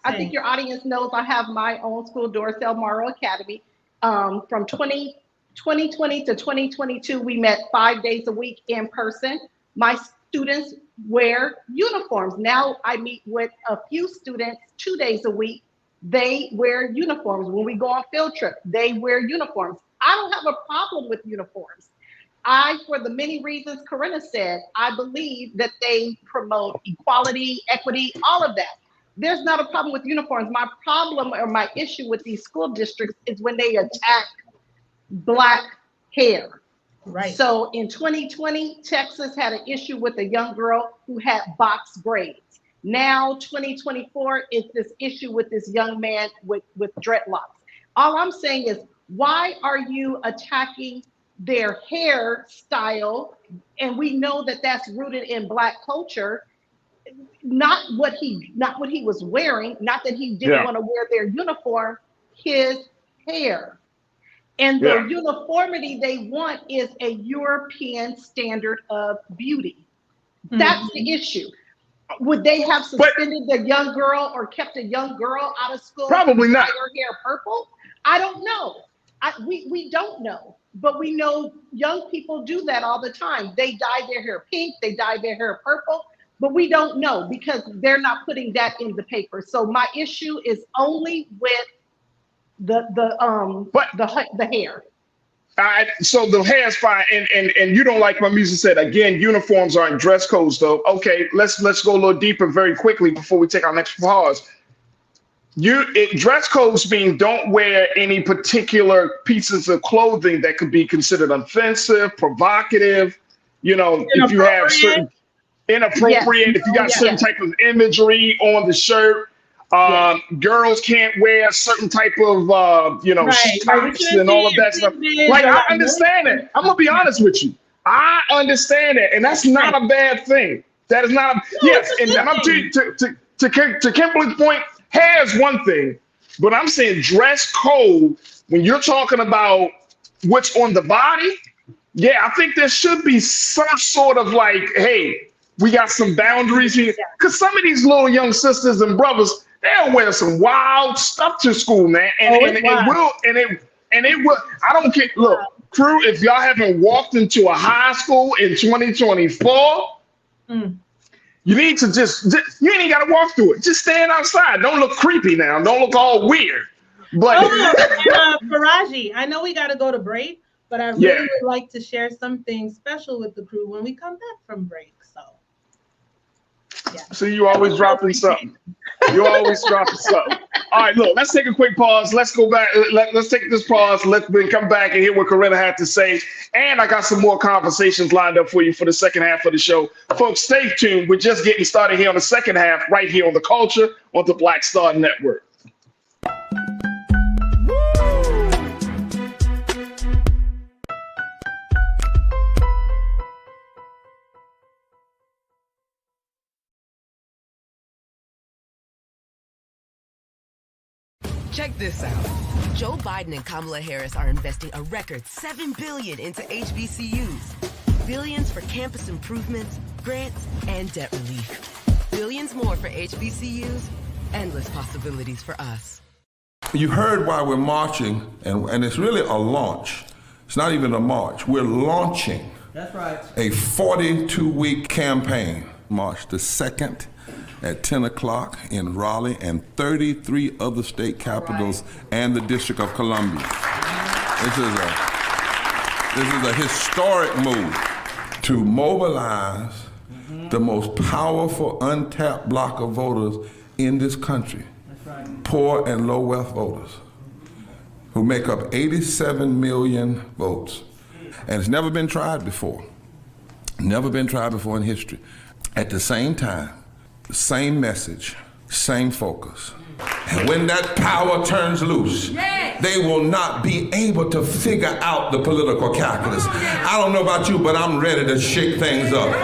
I think your audience knows I have my own school, Dorsell Morrow Academy. From 2020 to 2022, we met 5 days a week in person. My students wear uniforms. Now I meet with a few students 2 days a week. They wear uniforms. When we go on field trip, they wear uniforms. I don't have a problem with uniforms. For the many reasons Corinna said, I believe that they promote equality, equity, all of that. There's not a problem with uniforms. My problem or my issue with these school districts is when they attack Black hair. Right. So in 2020, Texas had an issue with a young girl who had box braids. Now 2024 is this issue with this young man with dreadlocks. All I'm saying is, why are you attacking their hairstyle? And we know that that's rooted in Black culture. Not what he was wearing, not that he didn't want to wear their uniform, his hair. And the uniformity they want is a European standard of beauty. That's the issue. Would they have suspended the young girl or kept a young girl out of school? Probably not. Her hair purple? I don't know. We don't know. But we know young people do that all the time. They dye their hair pink, they dye their hair purple, but we don't know because they're not putting that in the paper. So my issue is only with the hair. So the hair is fine, and you don't like my music said again. Uniforms aren't dress codes, though. Okay, let's go a little deeper very quickly before we take our next pause. Dress codes mean don't wear any particular pieces of clothing that could be considered offensive, provocative. You know, if you have certain inappropriate, if you got certain type of imagery on the shirt. Girls can't wear certain type of tops and all of that stuff. Like, I understand it. I'm gonna be honest with you. I understand it, and that's not a bad thing. That is not and I'm to Kimberly's point, hair is one thing, but I'm saying dress code, when you're talking about what's on the body, I think there should be some sort of like, hey, we got some boundaries here. Because some of these little young sisters and brothers, they'll wear some wild stuff to school, man. And it will. I don't care. Look, crew, if y'all haven't walked into a high school in 2024, you need to you ain't got to walk through it. Just stand outside. Don't look creepy now. Don't look all weird. But Farajii, I know we got to go to break, but I really would like to share something special with the crew when we come back from break. So you always dropping something. You always dropping something. All right, look, let's take a quick pause. Let's go back. Let's take this pause. Let's come back and hear what Corinna had to say. And I got some more conversations lined up for you for the second half of the show. Folks, stay tuned. We're just getting started here on the second half, right here on The Culture on the Black Star Network. Check this out. Joe Biden and Kamala Harris are investing a record $7 billion into HBCUs. Billions for campus improvements, grants, and debt relief. Billions more for HBCUs. Endless possibilities for us. You heard why we're marching, and it's really a launch. It's not even a march. We're launching a 42-week campaign. March the 2nd at 10 o'clock in Raleigh and 33 other state capitals and the District of Columbia. This is a historic move to mobilize the most powerful untapped block of voters in this country, poor and low wealth voters, who make up 87 million votes. And it's never been tried before. Never been tried before in history. At the same time, the same message, same focus. And when that power turns loose, they will not be able to figure out the political calculus. I don't know about you, but I'm ready to shake things up.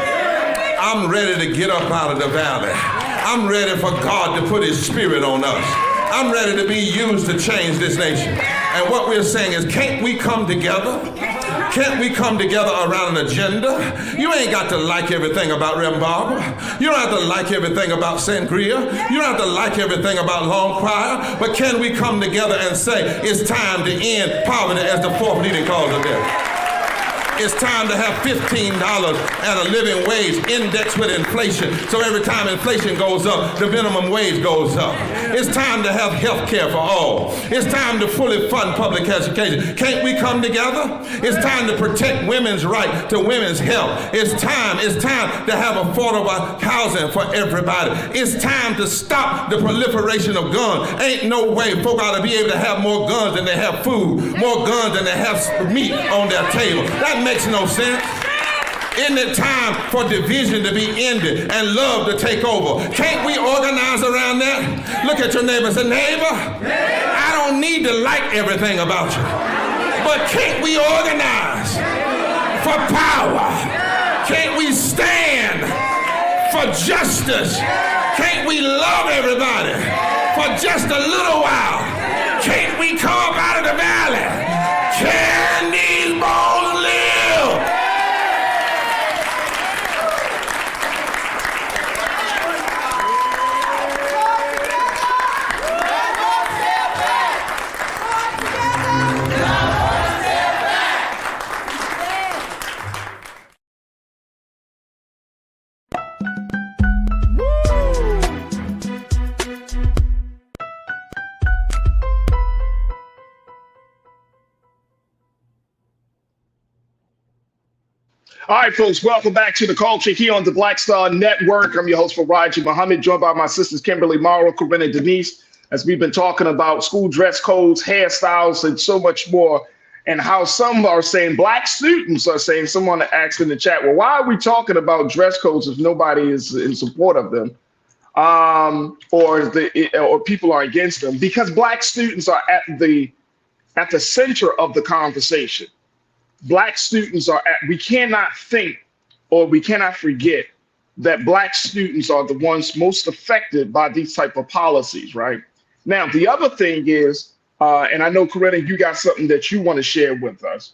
I'm ready to get up out of the valley. I'm ready for God to put his spirit on us. I'm ready to be used to change this nation. And what we're saying is, can't we come together? Can't we come together around an agenda? You ain't got to like everything about Remark. You don't have to like everything about Sangria. You don't have to like everything about Long Choir. But can we come together and say it's time to end poverty as the fourth leading cause of death? It's time to have $15 and a living wage indexed with inflation. So every time inflation goes up, the minimum wage goes up. It's time to have health care for all. It's time to fully fund public education. Can't we come together? It's time to protect women's right to women's health. It's time to have affordable housing for everybody. It's time to stop the proliferation of guns. Ain't no way folk ought to be able to have more guns than they have food, more guns than they have meat on their table. That makes no sense. Isn't it time for division to be ended and love to take over? Can't we organize around that? Look at your neighbor and say, neighbor, I don't need to like everything about you, but can't we organize for power? Can't we stand for justice? Can't we love everybody for just a little while? Can't we come up out of the valley? Can these bones live? All right, folks, welcome back to The Culture here on the Black Star Network. I'm your host, Farajii Muhammad, joined by my sisters, Kimberly Morrow, Corinne, and Denise, as we've been talking about school dress codes, hairstyles, and so much more, and how some are saying, black students are saying, someone asked in the chat, well, why are we talking about dress codes if nobody is in support of them, or people are against them? Because black students are at the center of the conversation. Black students are we cannot think or we cannot forget that black students are the ones most affected by these type of policies, right? Now, the other thing is, and I know, Corinne, you got something that you want to share with us.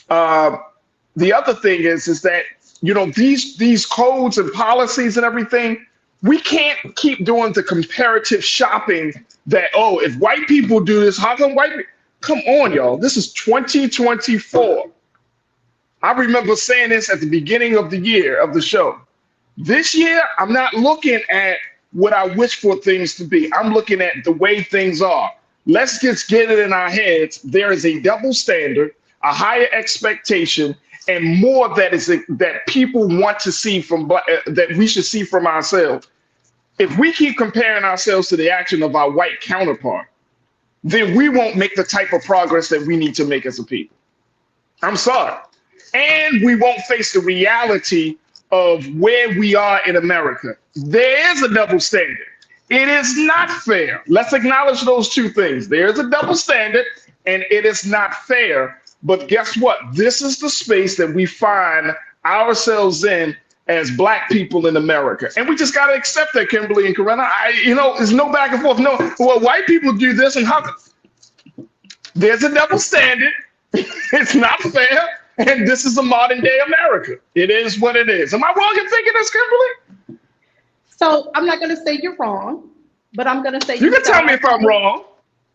The other thing is that, you know, these codes and policies and everything, we can't keep doing the comparative shopping that, oh, if white people do this, how come white people? Come on, y'all. This is 2024. I remember saying this at the beginning of the year of the show. This year, I'm not looking at what I wish for things to be. I'm looking at the way things are. Let's just get it in our heads. There is a double standard, a higher expectation, and more that people want to see that we should see from ourselves. If we keep comparing ourselves to the action of our white counterpart, then we won't make the type of progress that we need to make as a people. I'm sorry. And we won't face the reality of where we are in America. There is a double standard. It is not fair. Let's acknowledge those two things. There is a double standard and it is not fair. But guess what? This is the space that we find ourselves in as black people in America. And we just got to accept that, Kimberly and Corinne. There's no back and forth. No, well, white people do this and how? There's a double standard. It's not fair. And this is a modern day America. It is what it is. Am I wrong in thinking this, Kimberly? So I'm not going to say you're wrong, but I'm going to say you can tell me if I'm wrong.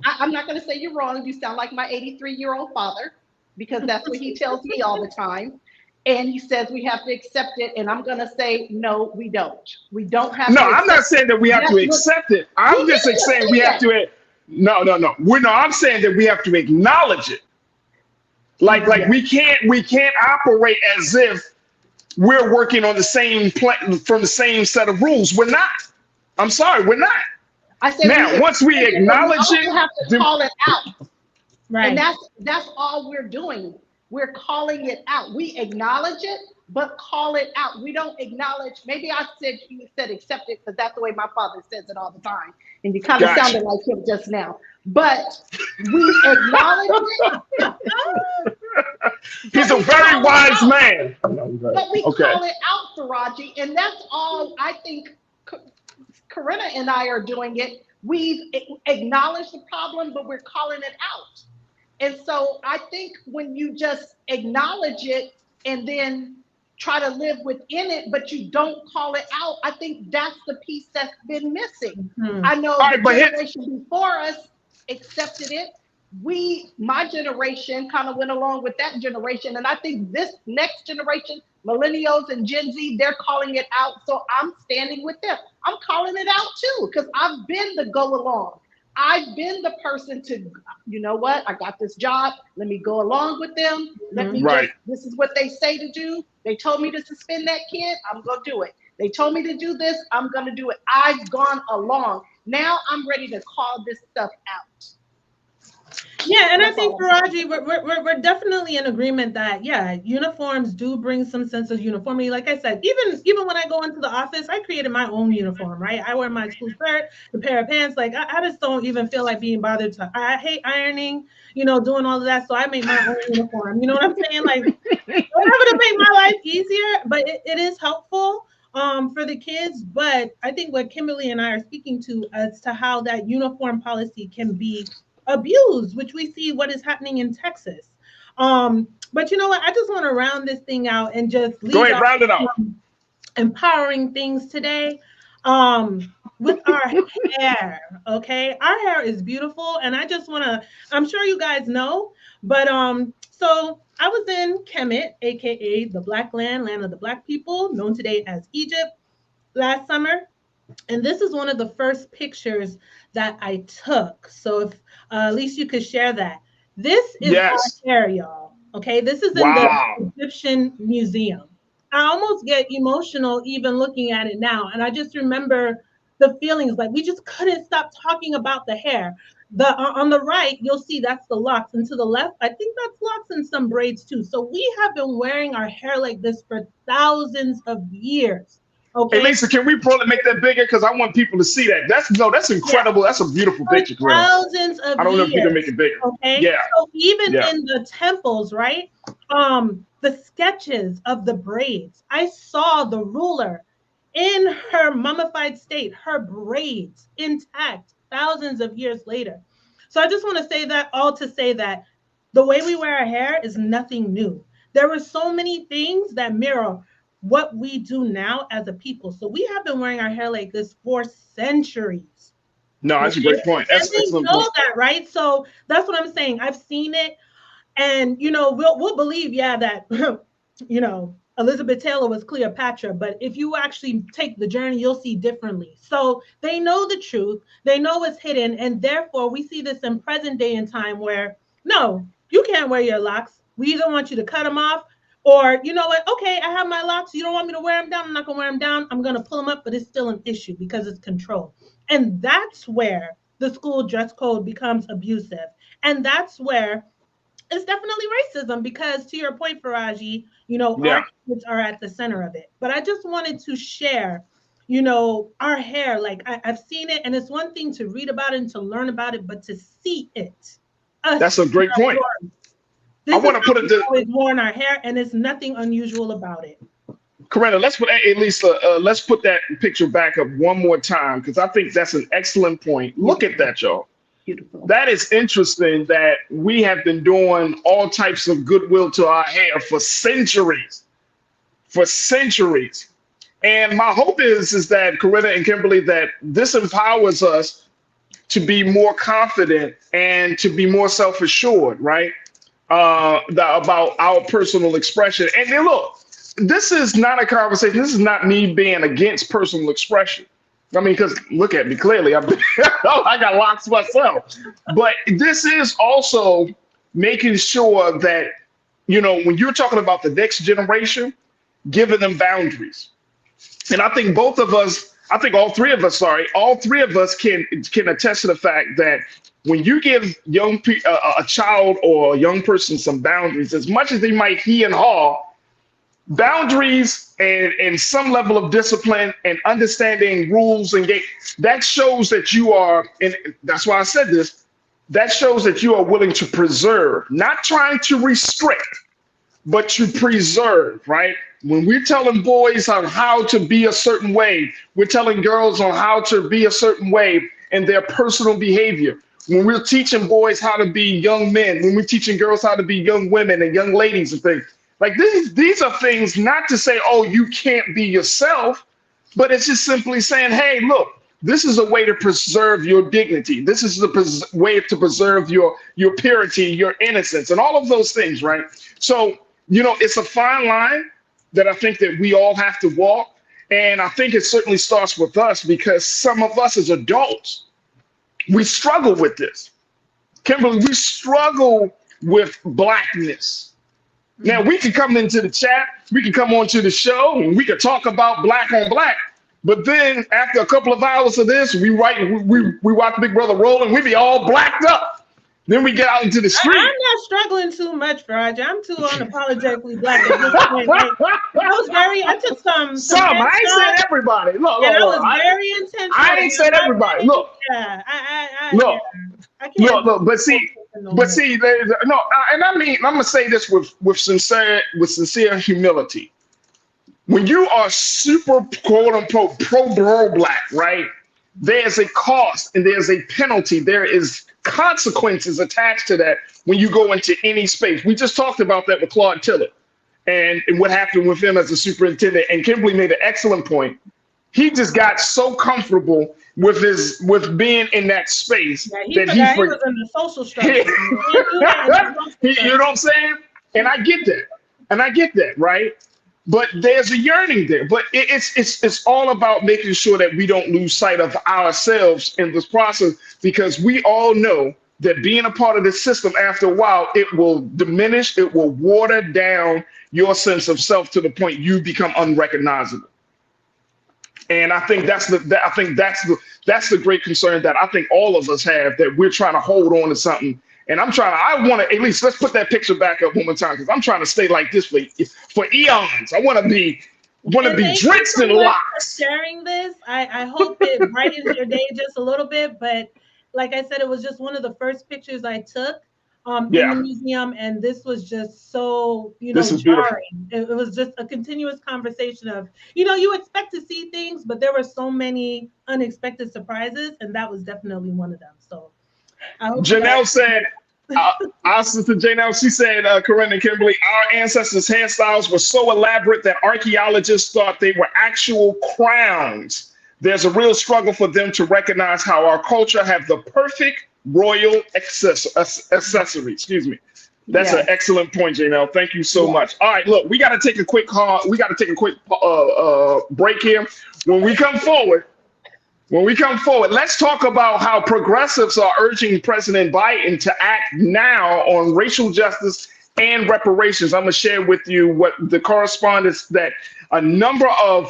I'm not going to say you're wrong. You sound like my 83-year-old father, because that's what he tells me all the time. And he says we have to accept it. And I'm going to say, no, we don't. We don't have to. No, I'm not saying that we have to accept it. I'm just saying we have to. No. I'm saying that we have to acknowledge it. Like we can't operate as if we're working on the same from the same set of rules. We're not. I'm sorry, we're not. I said now once we acknowledge it, we have to call it out. Right. And that's all we're doing. We're calling it out. We acknowledge it, but call it out. We don't acknowledge, maybe you said accept it because that's the way my father says it all the time. And you kind of sounded like him just now. But we acknowledge it. He's a very wise man. But we call it out, Farajii, and that's all I think Corinna and I are doing it. We've acknowledged the problem, but we're calling it out. And so I think when you just acknowledge it and then try to live within it, but you don't call it out, I think that's the piece that's been missing. I know the generation before us accepted it. My generation kind of went along with that generation. And I think this next generation, millennials and Gen Z, they're calling it out. So I'm standing with them. I'm calling it out too, because I've been the go along. I've been the person to, you know what, I got this job. Let me go along with them. Let me this is what they say to do. They told me to suspend that kid. I'm going to do it. They told me to do this. I'm going to do it. I've gone along. Now I'm ready to call this stuff out. Yeah, and I think, Farajii, we're definitely in agreement that, yeah, uniforms do bring some sense of uniformity. Like I said, even when I go into the office, I created my own uniform, right? I wear my school shirt, a pair of pants. Like, I just don't even feel like being bothered I hate ironing, doing all of that. So I made my own uniform. You know what I'm saying? Like, whatever to make my life easier, but it is helpful for the kids. But I think what Kimberly and I are speaking to as to how that uniform policy can be abused, which we see what is happening in Texas. But you know what? I just want to round this thing out and just round it out. Empowering things today with our hair. Okay, our hair is beautiful, and I just want to. I'm sure you guys know, but so I was in Kemet, aka the Black Land of the Black people, known today as Egypt, last summer. And this is one of the first pictures that I took. So if at least you could share that. This is our hair, y'all. Okay, this is in the Egyptian Museum. I almost get emotional even looking at it now. And I just remember the feelings like we just couldn't stop talking about the hair. On the right, you'll see that's the locks. And to the left, I think that's locks and some braids too. So we have been wearing our hair like this for thousands of years. Okay. Hey, Lisa, can we probably make that bigger? Because I want people to see that. That's incredible. Yeah. That's a beautiful picture. Thousands of years. I don't know if you can make it bigger. Okay. Yeah. So even in the temples, right? The sketches of the braids. I saw the ruler in her mummified state, her braids intact, thousands of years later. So I just want to say that all to say that the way we wear our hair is nothing new. There were so many things that mirror what we do now as a people. So we have been wearing our hair like this for centuries. No, that's a great point. That's an excellent point. That, right? So that's what I'm saying. I've seen it, and we'll believe, that Elizabeth Taylor was Cleopatra, but if you actually take the journey, you'll see differently. So they know the truth, they know what's hidden, and therefore we see this in present day and time where no, you can't wear your locks. We either want you to cut them off. Or, you know what? Okay, I have my locks. You don't want me to wear them down. I'm not going to wear them down. I'm going to pull them up, but it's still an issue because it's control. And that's where the school dress code becomes abusive. And that's where it's definitely racism because to your point, Farajii, our kids are at the center of it. But I just wanted to share, our hair. Like I've seen it, and it's one thing to read about it and to learn about it, but to see it. That's a great point. I want to put it. Always worn our hair, and there's nothing unusual about it. Corinna, let's put that picture back up one more time because I think that's an excellent point. Look at that, y'all. Beautiful. That is interesting that we have been doing all types of goodwill to our hair for centuries. And my hope is that Corinna and Kimberly, that this empowers us to be more confident and to be more self-assured, right? About our personal expression. And then look, this is not a conversation. This is not me being against personal expression. I mean, because look at me clearly. I got locks myself. But this is also making sure that, when you're talking about the next generation, giving them boundaries. And I think all three of us can attest to the fact that when you give a child or a young person some boundaries, as much as they might he and haw, boundaries and some level of discipline and understanding rules and that shows that you are, and that's why I said this, that shows that you are willing to preserve, not trying to restrict, but to preserve, right? When we're telling boys on how to be a certain way, we're telling girls on how to be a certain way in their personal behavior. When we're teaching boys how to be young men, when we're teaching girls how to be young women and young ladies and things, like these are things not to say, oh, you can't be yourself, but it's just simply saying, hey, look, this is a way to preserve your dignity. This is the way to preserve your purity, your innocence, and all of those things, right? So, it's a fine line that I think that we all have to walk. And I think it certainly starts with us because some of us as adults, we struggle with this. Kimberly, we struggle with blackness. Now, we can come into the chat, we can come onto the show, and we can talk about black on black. But then after a couple of hours of this, we watch Big Brother roll, and we be all blacked up. Then we get out into the street. I'm not struggling too much, Farajii. I'm too unapologetically black at this point. I took some. I ain't said everybody. Look, very intentional. I ain't said everybody. Look. Yeah, look. Look, but see, and I mean, I'm gonna say this with sincere humility. When you are super quote unquote pro black, right? There's a cost and there's a penalty. There is consequences attached to that when you go into any space. We just talked about that with Claude Tillett and what happened with him as a superintendent. And Kimberly made an excellent point. He just got so comfortable with being in that space that he was in the social structure. You know what I'm saying? And I get that, right? But there's a yearning there. But it's all about making sure that we don't lose sight of ourselves in this process, because we all know that being a part of this system, after a while, it will diminish, it will water down your sense of self to the point you become unrecognizable. And I think that's the great concern that I think all of us have, that we're trying to hold on to something. And I want to, at least let's put that picture back up one more time, because I'm trying to stay like this for eons. I want to be drenched in locks. Sharing this, I hope it brightens your day just a little bit. But like I said, it was just one of the first pictures I took in the museum, and this was just so jarring. It was just a continuous conversation of you expect to see things, but there were so many unexpected surprises, and that was definitely one of them. So. Janelle said, our sister Janelle, she said, Corinne and Kimberly, our ancestors' hairstyles were so elaborate that archaeologists thought they were actual crowns. There's a real struggle for them to recognize how our culture have the perfect royal accessory. Excuse me. That's an excellent point, Janelle. Thank you so much. All right, look, we got to take a quick break here. When we come forward, let's talk about how progressives are urging President Biden to act now on racial justice and reparations. I'm going to share with you what the correspondence that a number of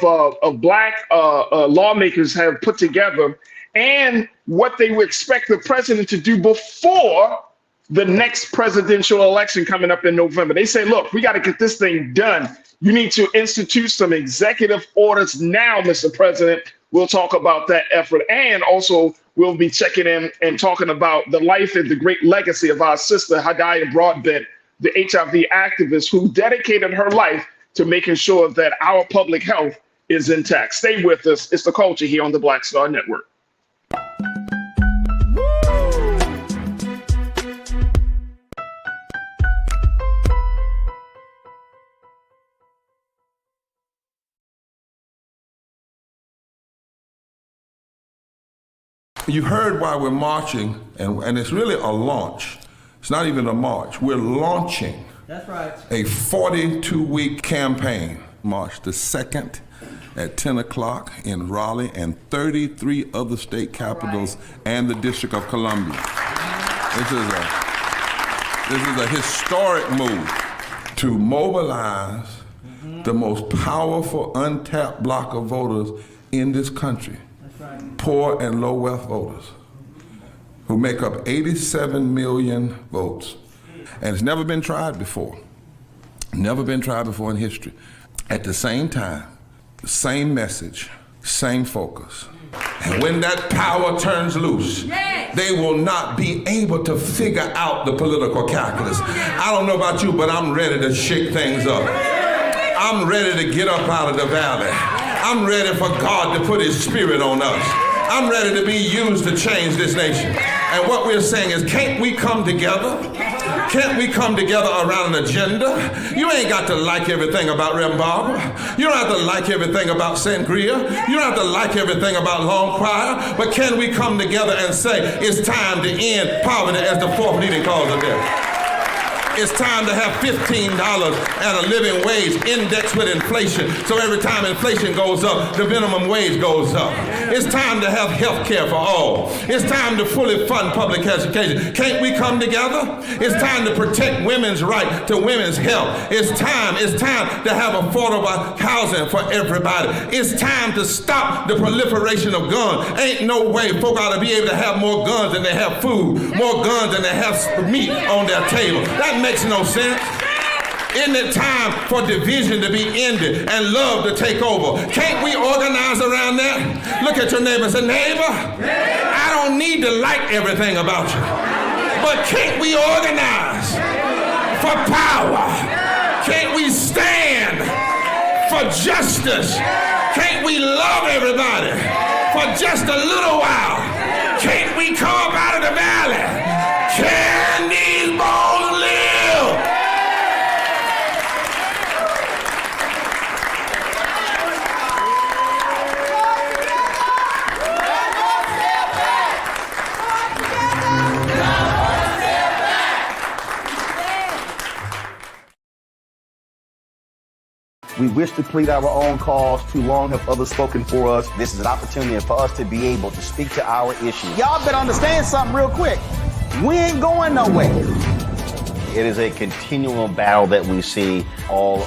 black lawmakers have put together, and what they would expect the president to do before the next presidential election coming up in November. They say, look, we got to get this thing done. You need to institute some executive orders now, Mr. President. We'll talk about that effort. And also, we'll be checking in and talking about the life and the great legacy of our sister, Hadaya Broadbent, the HIV activist who dedicated her life to making sure that our public health is intact. Stay with us. It's The Culture here on the Black Star Network. You heard why we're marching, and it's really a launch. It's not even a march. We're launching a 42-week campaign, March the 2nd at 10 o'clock in Raleigh and 33 other state capitals and the District of Columbia. This is a historic move to mobilize the most powerful untapped block of voters in this country. Poor and low wealth voters who make up 87 million votes. And it's never been tried before. Never been tried before in history. At the same time, the same message, same focus. And when that power turns loose, they will not be able to figure out the political calculus. I don't know about you, but I'm ready to shake things up. I'm ready to get up out of the valley. I'm ready for God to put his spirit on us. I'm ready to be used to change this nation. And what we're saying is, can't we come together? Can't we come together around an agenda? You ain't got to like everything about Remark. You don't have to like everything about Sangria. You don't have to like everything about Long Choir. But can we come together and say, it's time to end poverty as the fourth leading cause of death? It's time to have $15 and a living wage indexed with inflation. So every time inflation goes up, the minimum wage goes up. It's time to have health care for all. It's time to fully fund public education. Can't we come together? It's time to protect women's right to women's health. It's time to have affordable housing for everybody. It's time to stop the proliferation of guns. Ain't no way folk ought to be able to have more guns than they have food, more guns than they have meat on their table. That makes no sense. Isn't it time for division to be ended and love to take over? Can't we organize around that? Look at your neighbor and say, neighbor, I don't need to like everything about you, but can't we organize for power? Can't we stand for justice? Can't we love everybody for just a little while? Can't we come up out of the valley? Can these bones live? We wish to plead our own cause. Too long have others spoken for us. This is an opportunity for us to be able to speak to our issues. Y'all better understand something real quick. We ain't going nowhere. It is a continual battle that we see all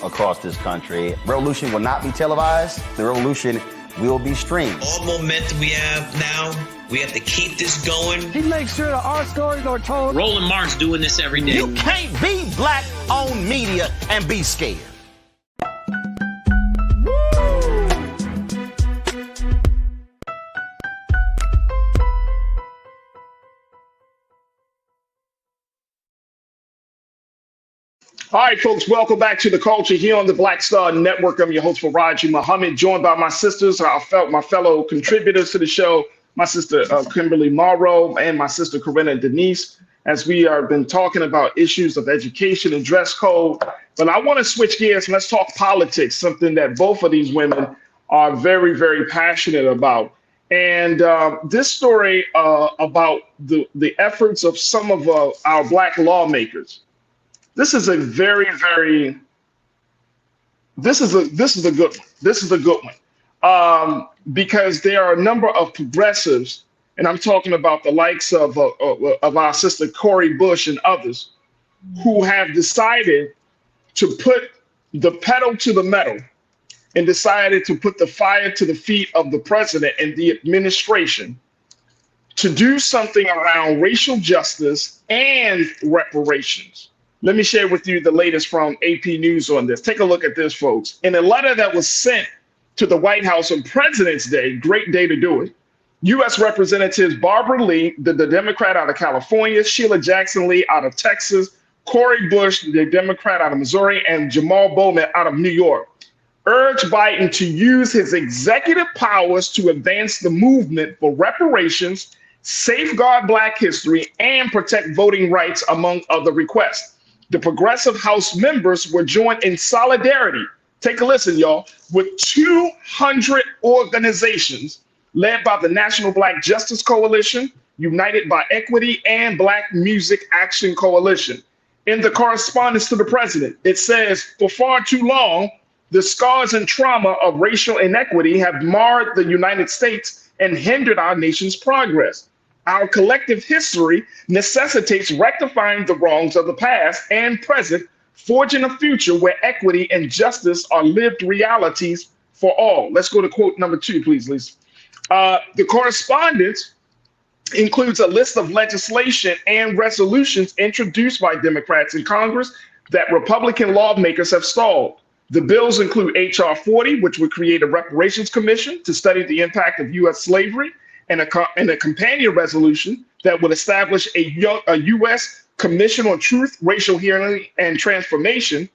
across this country. Revolution will not be televised. The revolution will be streamed. All momentum we have now, we have to keep this going. He makes sure that our stories are told. Roland Martin's doing this every day. You can't be black-owned media and be scared. All right, folks, welcome back to The Culture here on the Black Star Network. I'm your host, Farajii Muhammad, joined by my sisters, my fellow contributors to the show, my sister Kimberly Morrow and my sister Corinna Denise, as we have been talking about issues of education and dress code. But I want to switch gears and let's talk politics, something that both of these women are very, very passionate about. And this story about the efforts of some of our Black lawmakers. This is a very, very, this is a good one. This is a good one because there are a number of progressives, and I'm talking about the likes of our sister Cori Bush and others, who have decided to put the pedal to the metal and decided to put the fire to the feet of the president and the administration to do something around racial justice and reparations. Let me share with you the latest from AP News on this. Take a look at this, folks. In a letter that was sent to the White House on President's Day, great day to do it, U.S. Representatives Barbara Lee, the Democrat out of California, Sheila Jackson Lee out of Texas, Cori Bush, the Democrat out of Missouri, and Jamal Bowman out of New York, urged Biden to use his executive powers to advance the movement for reparations, safeguard Black history, and protect voting rights, among other requests. The progressive House members were joined in solidarity, take a listen, y'all, with 200 organizations led by the National Black Justice Coalition, United by Equity, and Black Music Action Coalition. In the correspondence to the president, it says, for far too long, the scars and trauma of racial inequity have marred the United States and hindered our nation's progress. Our collective history necessitates rectifying the wrongs of the past and present, forging a future where equity and justice are lived realities for all. Let's go to quote number 2, please, Lisa. The correspondence includes a list of legislation and resolutions introduced by Democrats in Congress that Republican lawmakers have stalled. The bills include H.R. 40, which would create a reparations commission to study the impact of U.S. slavery, and a companion resolution that would establish a U.S. Commission on Truth, Racial Healing, and Transformation.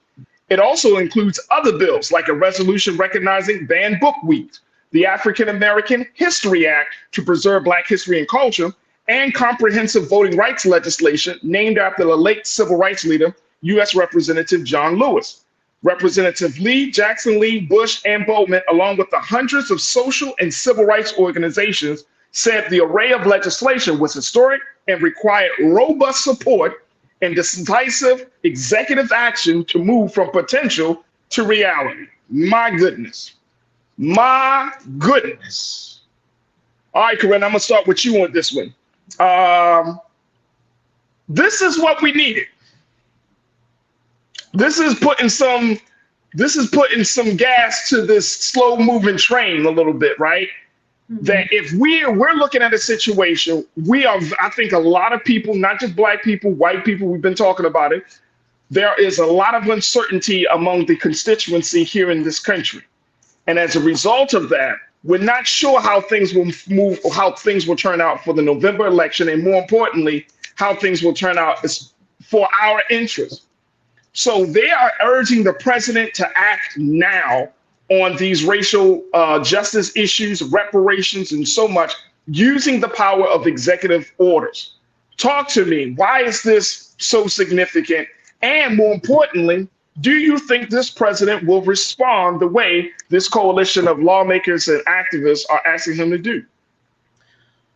It also includes other bills like a resolution recognizing Banned Book Week, the African American History Act to preserve Black history and culture, and comprehensive voting rights legislation named after the late civil rights leader, U.S. Representative John Lewis. Representative Lee, Jackson Lee, Bush, and Bowman, along with the hundreds of social and civil rights organizations, said the array of legislation was historic and required robust support and decisive executive action to move from potential to reality. My goodness. My goodness. All right, Corinne, I'm going to start with you on this one. This is what we needed. This is putting some gas to this slow moving train a little bit, right? Mm-hmm. That if we're looking at a situation, I think a lot of people, not just Black people, white people, we've been talking about it. There is a lot of uncertainty among the constituency here in this country. And as a result of that, we're not sure how things will move, or how things will turn out for the November election, and more importantly, how things will turn out for our interests. So they are urging the president to act now on these racial justice issues, reparations, and so much, using the power of executive orders. Talk to me. Why is this so significant? And more importantly, do you think this president will respond the way this coalition of lawmakers and activists are asking him to do?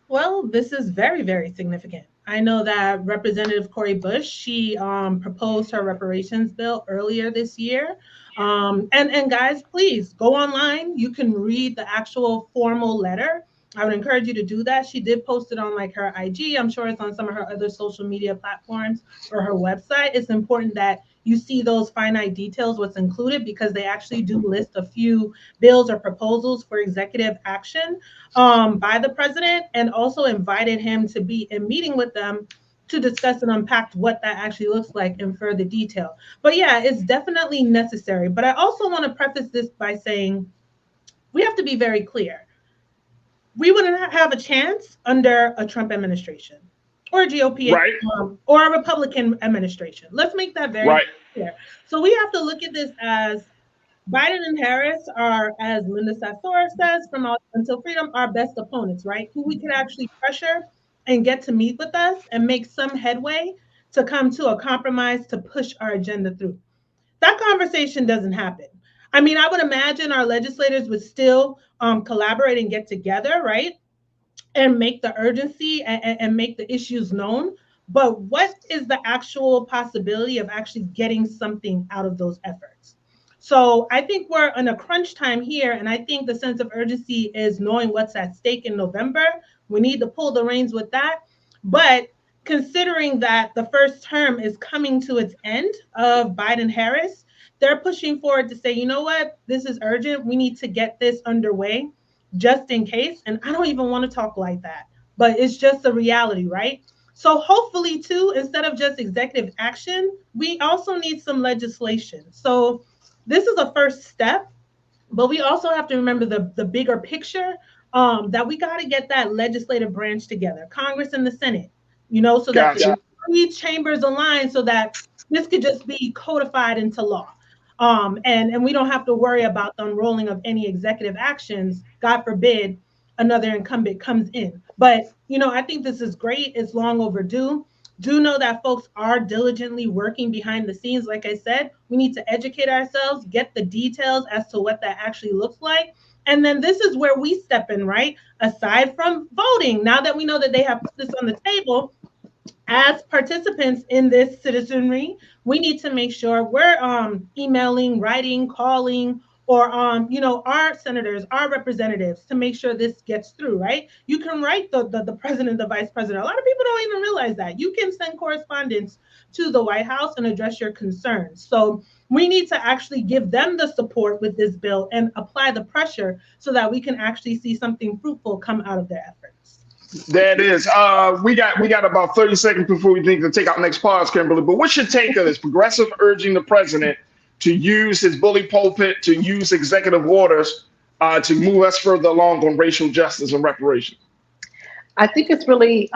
Well, this is very, very significant. I know that Representative Cori Bush, she proposed her reparations bill earlier this year. And guys, please go online. You can read the actual formal letter. I would encourage you to do that. She did post it on like her IG. I'm sure it's on some of her other social media platforms or her website. It's important that you see those finite details, what's included, because they actually do list a few bills or proposals for executive action by the president, and also invited him to be in meeting with them to discuss and unpack what that actually looks like in further detail. But yeah, it's definitely necessary. But I also want to preface this by saying we have to be very clear. We wouldn't have a chance under a Trump administration or a GOP or a Republican administration. Let's make that very clear. So we have to look at this as Biden and Harris are, as Linda Sarsour says from Until Freedom, our best opponents, right? Who we could actually pressure and get to meet with us and make some headway to come to a compromise to push our agenda through. That conversation doesn't happen. I mean, I would imagine our legislators would still collaborate and get together, right? And make the urgency and make the issues known. But what is the actual possibility of actually getting something out of those efforts? So I think we're in a crunch time here. And I think the sense of urgency is knowing what's at stake in November. We need to pull the reins with that. But considering that the first term is coming to its end of Biden-Harris, they're pushing forward to say, you know what, this is urgent. We need to get this underway just in case. And I don't even want to talk like that, but it's just a reality, right? So hopefully too, instead of just executive action, we also need some legislation. So this is a first step, but we also have to remember the bigger picture, that we got to get that legislative branch together, Congress and the Senate, you know, so that the three chambers align so that this could just be codified into law. And we don't have to worry about the unrolling of any executive actions. God forbid another incumbent comes in. But, you know, I think this is great. It's long overdue. Do know that folks are diligently working behind the scenes. Like I said, we need to educate ourselves, get the details as to what that actually looks like. And then this is where we step in, right? Aside from voting, now that we know that they have put this on the table, as participants in this citizenry, we need to make sure we're emailing, writing, calling, or you know, our senators, our representatives, to make sure this gets through, right? You can write the president, the vice president. A lot of people don't even realize that. You can send correspondence to the White House and address your concerns. So we need to actually give them the support with this bill and apply the pressure so that we can actually see something fruitful come out of their efforts. That is. We got about 30 seconds before we need to take our next pause, Kimberly. But what's your take on this? Progressive urging the president to use his bully pulpit, to use executive orders to move us further along on racial justice and reparations? I think it's really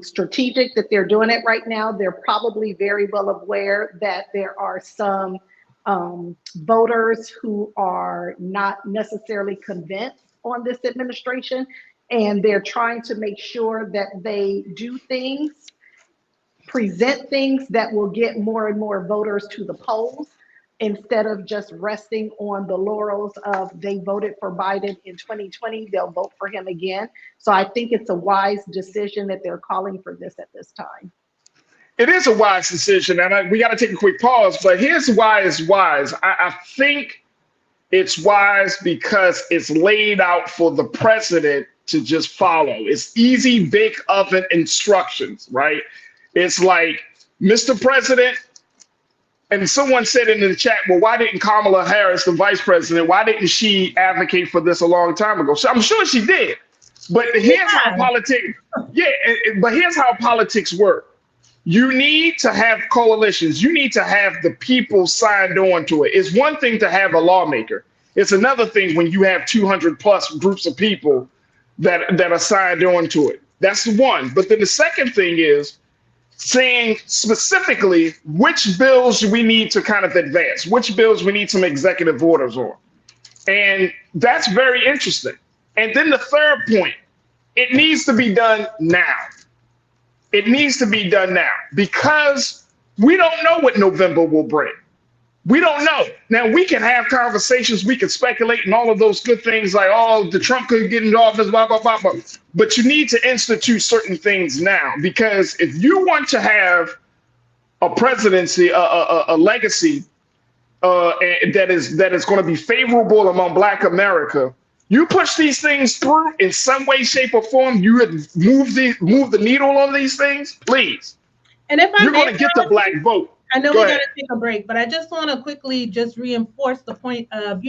strategic that they're doing it right now. They're probably very well aware that there are some voters who are not necessarily convinced on this administration, and they're trying to make sure that they do things, present things that will get more and more voters to the polls, instead of just resting on the laurels of they voted for Biden in 2020, they'll vote for him again. So I think it's a wise decision that they're calling for this at this time. It is a wise decision, and we got to take a quick pause, but here's why it's wise. I think it's wise because it's laid out for the president to just follow. It's easy, bake oven instructions, right? It's like, Mr. President, and someone said in the chat, well, why didn't Kamala Harris, the vice president, why didn't she advocate for this a long time ago? So I'm sure she did. But here's how politics work. You need to have coalitions. You need to have the people signed on to it. It's one thing to have a lawmaker. It's another thing when you have 200 plus groups of people that are signed on to it. That's one. But then the second thing is saying specifically which bills do we need to kind of advance, which bills we need some executive orders on. And that's very interesting. And then the third point, it needs to be done now. It needs to be done now because we don't know what November will bring. We don't know. Now, we can have conversations, we can speculate and all of those good things like, oh, the Trump could get into office, blah, blah, blah, blah. But you need to institute certain things now, because if you want to have a presidency, a legacy that is going to be favorable among Black America, you push these things through in some way, shape, or form, you move the needle on these things, please. And if you're going to get the Black vote. I know we got to take a break, but I just want to quickly just reinforce the point of,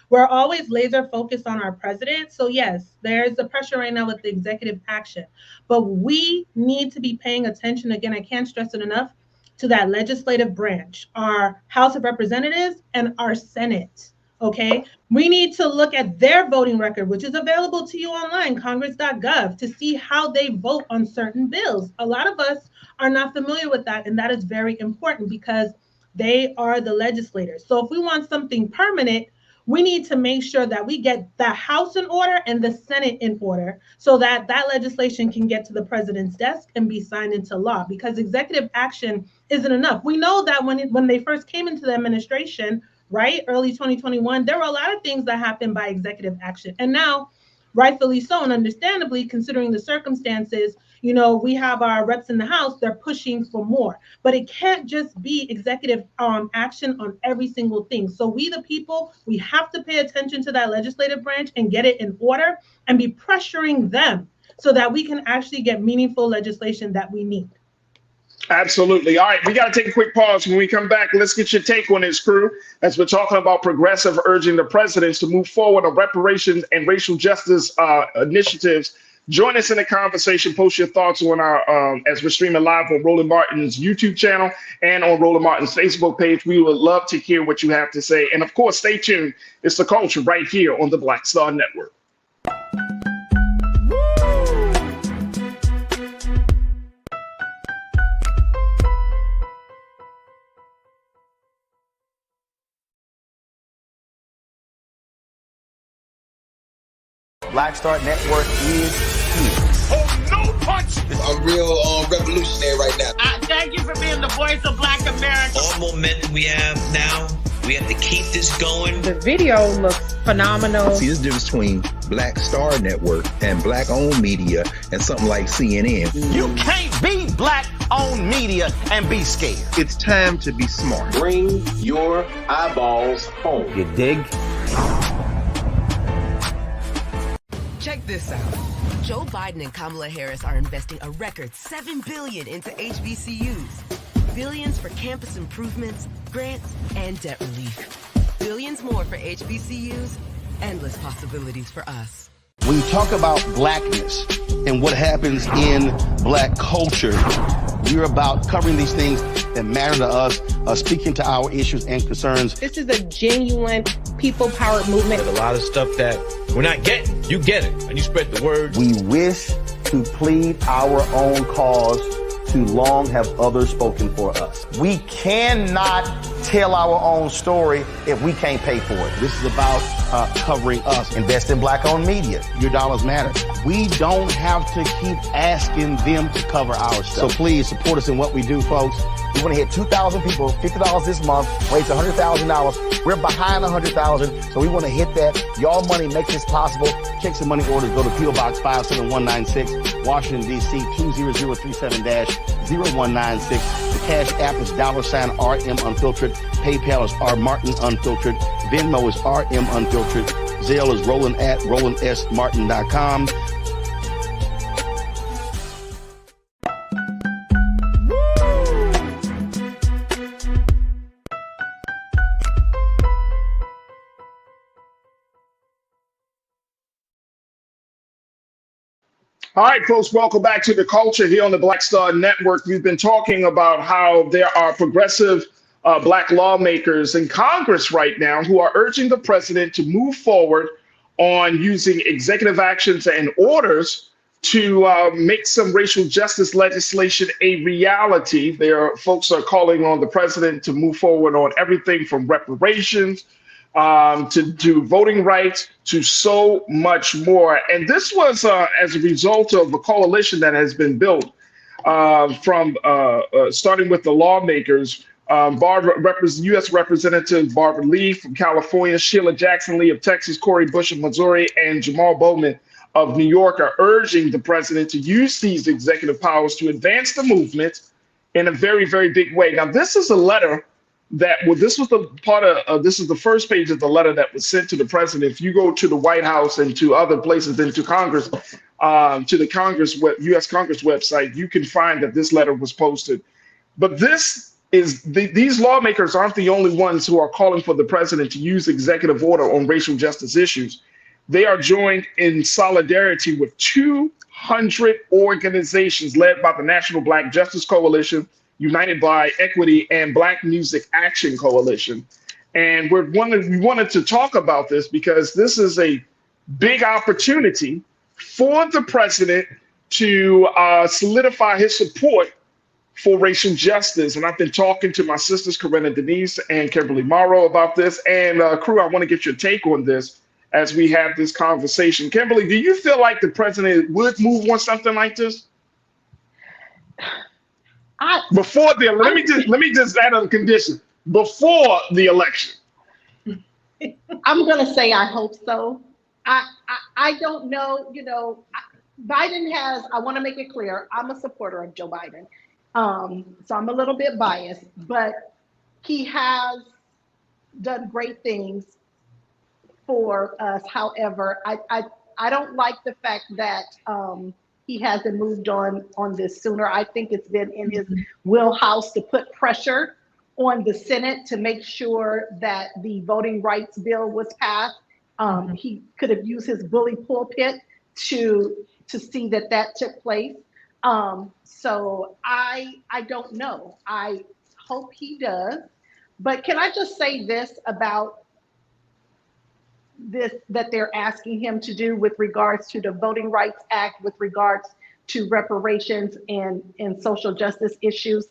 we're always laser focused on our president. So yes, there's the pressure right now with the executive action, but we need to be paying attention. Again, I can't stress it enough, to that legislative branch, our House of Representatives and our Senate. Okay, we need to look at their voting record, which is available to you online, congress.gov, to see how they vote on certain bills. A lot of us are not familiar with that, and that is very important because they are the legislators. So if we want something permanent, we need to make sure that we get the House in order and the Senate in order so that that legislation can get to the president's desk and be signed into law, because executive action isn't enough. We know that when they first came into the administration, right, early 2021, there were a lot of things that happened by executive action. And now, rightfully so, and understandably, considering the circumstances, we have our reps in the House, they're pushing for more. But it can't just be executive action on every single thing. So we, the people, we have to pay attention to that legislative branch and get it in order and be pressuring them so that we can actually get meaningful legislation that we need. Absolutely. All right, we got to take a quick pause. When we come back, let's get your take on this, crew, as we're talking about progressive urging the presidents to move forward on reparations and racial justice initiatives. Join us in the conversation. Post your thoughts on our as we're streaming live on Roland Martin's YouTube channel and on Roland Martin's Facebook page. We would love to hear what you have to say. And of course, stay tuned. It's The Culture right here on the Black Star Network. Black Star Network is here. Oh, no punch! I'm real revolutionary right now. Thank you for being the voice of Black America. All momentum we have now, we have to keep this going. The video looks phenomenal. See, there's a difference between Black Star Network and Black-owned media and something like CNN. You can't be Black-owned media and be scared. It's time to be smart. Bring your eyeballs home. You dig? Check this out. Joe Biden and Kamala Harris are investing a record $7 billion into HBCUs. Billions for campus improvements, grants, and debt relief. Billions more for HBCUs. Endless possibilities for us. When you talk about blackness and what happens in Black culture, you're about covering these things that matter to us, speaking to our issues and concerns. This is a genuine people-powered movement. There's a lot of stuff that we're not getting. You get it, and you spread the word. We wish to plead our own cause. Too long have others spoken for us. We cannot tell our own story if we can't pay for it. This is about covering us. Invest in black-owned media. Your dollars matter. We don't have to keep asking them to cover our stuff. So please support us in what we do, folks. We want to hit 2,000 people, $50 this month, raise $100,000. We're behind 100,000, so we want to hit that. Y'all money makes this possible. Checks and money orders go to P.O. Box 57196, Washington, D.C. 20037-0196. The Cash App is $RM Unfiltered. PayPal is R Martin Unfiltered. Venmo is RM Unfiltered. Zelle is roland@rolandsmartin.com. All right, folks, welcome back to The Culture here on the Black Star Network. We've been talking about how there are progressive black lawmakers in Congress right now who are urging the president to move forward on using executive actions and orders to make some racial justice legislation a reality. Folks are calling on the president to move forward on everything from reparations to voting rights, to so much more. And this was as a result of a coalition that has been built from starting with the lawmakers, U.S. Representative Barbara Lee from California, Sheila Jackson Lee of Texas, Cori Bush of Missouri, and Jamal Bowman of New York are urging the president to use these executive powers to advance the movement in a very, very big way. Now, this is a letter this is the first page of the letter that was sent to the president. If you go to the White House and to other places and to Congress, to the U.S. Congress website, you can find that this letter was posted. But these lawmakers aren't the only ones who are calling for the president to use executive order on racial justice issues. They are joined in solidarity with 200 organizations led by the National Black Justice Coalition, United by Equity, and Black Music Action Coalition. And we wanted to talk about this because this is a big opportunity for the president to solidify his support for racial justice. And I've been talking to my sisters, Corinna Denise and Kimberly Morrow, about this. And crew, I want to get your take on this as we have this conversation. Kimberly, do you feel like the president would move on something like this? Let me just add a condition. Before the election. I'm gonna say I hope so. I don't know, Biden has, I want to make it clear, I'm a supporter of Joe Biden. So I'm a little bit biased, but he has done great things for us. However, I don't like the fact that he hasn't moved on this sooner. I think it's been in his wheelhouse to put pressure on the Senate to make sure that the voting rights bill was passed. He could have used his bully pulpit to see that took place. So I don't know. I hope he does. But can I just say this about this that they're asking him to do with regards to the Voting Rights Act, with regards to reparations and social justice issues?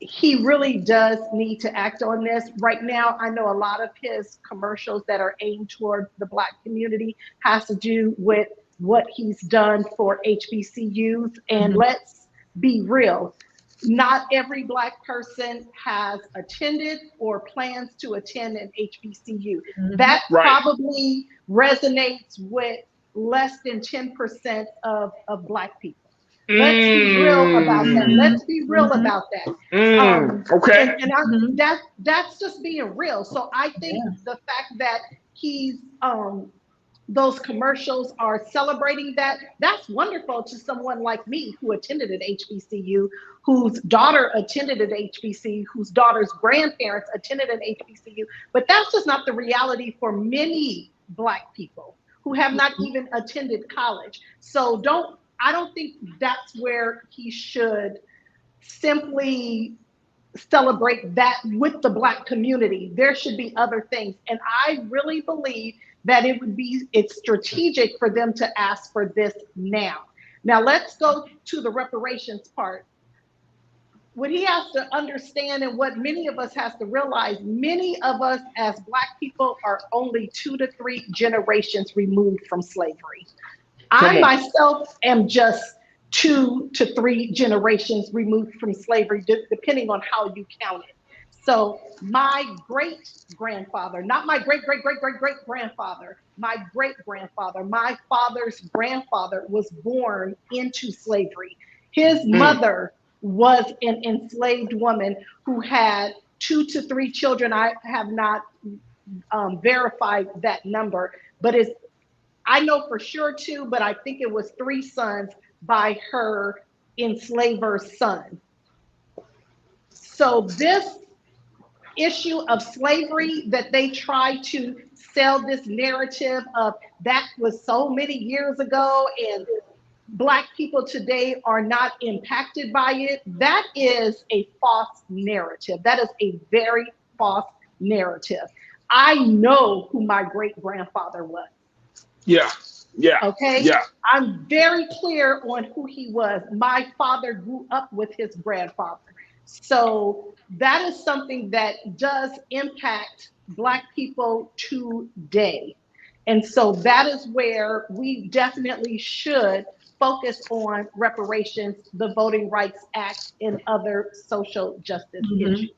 He really does need to act on this. Right now, I know a lot of his commercials that are aimed toward the Black community has to do with what he's done for HBCUs. And let's be real, not every Black person has attended or plans to attend an HBCU. That probably resonates with less than 10% of Black people. Let's be real about that. Let's be real about that. Okay. And that's just being real. So I think the fact that he's those commercials are celebrating that's wonderful to someone like me who attended an HBCU, whose daughter attended an HBCU, whose daughter's grandparents attended an HBCU. But that's just not the reality for many Black people who have not even attended college. So I don't think that's where he should simply celebrate that with the Black community. There should be other things. And I really believe that it's strategic for them to ask for this now. Now let's go to the reparations part. What he has to understand and what many of us has to realize, many of us as Black people are only 2 to 3 generations removed from slavery. I myself am just 2 to 3 generations removed from slavery, depending on how you count it. So my great-grandfather, not my great-great-great-great-great-grandfather, my great-grandfather, my father's grandfather was born into slavery. His mother was an enslaved woman who had 2 to 3 children. I have not verified that number, but I know for sure 2, but I think it was 3 sons by her enslaver's son. So this issue of slavery that they try to sell this narrative of that was so many years ago and Black people today are not impacted by it, that is a false narrative. That is a very false narrative. I know who my great-grandfather was. Yeah. Okay. Yeah. I'm very clear on who he was. My father grew up with his grandfather. So that is something that does impact Black people today. And so that is where we definitely should focus on reparations, the Voting Rights Act, and other social justice issues.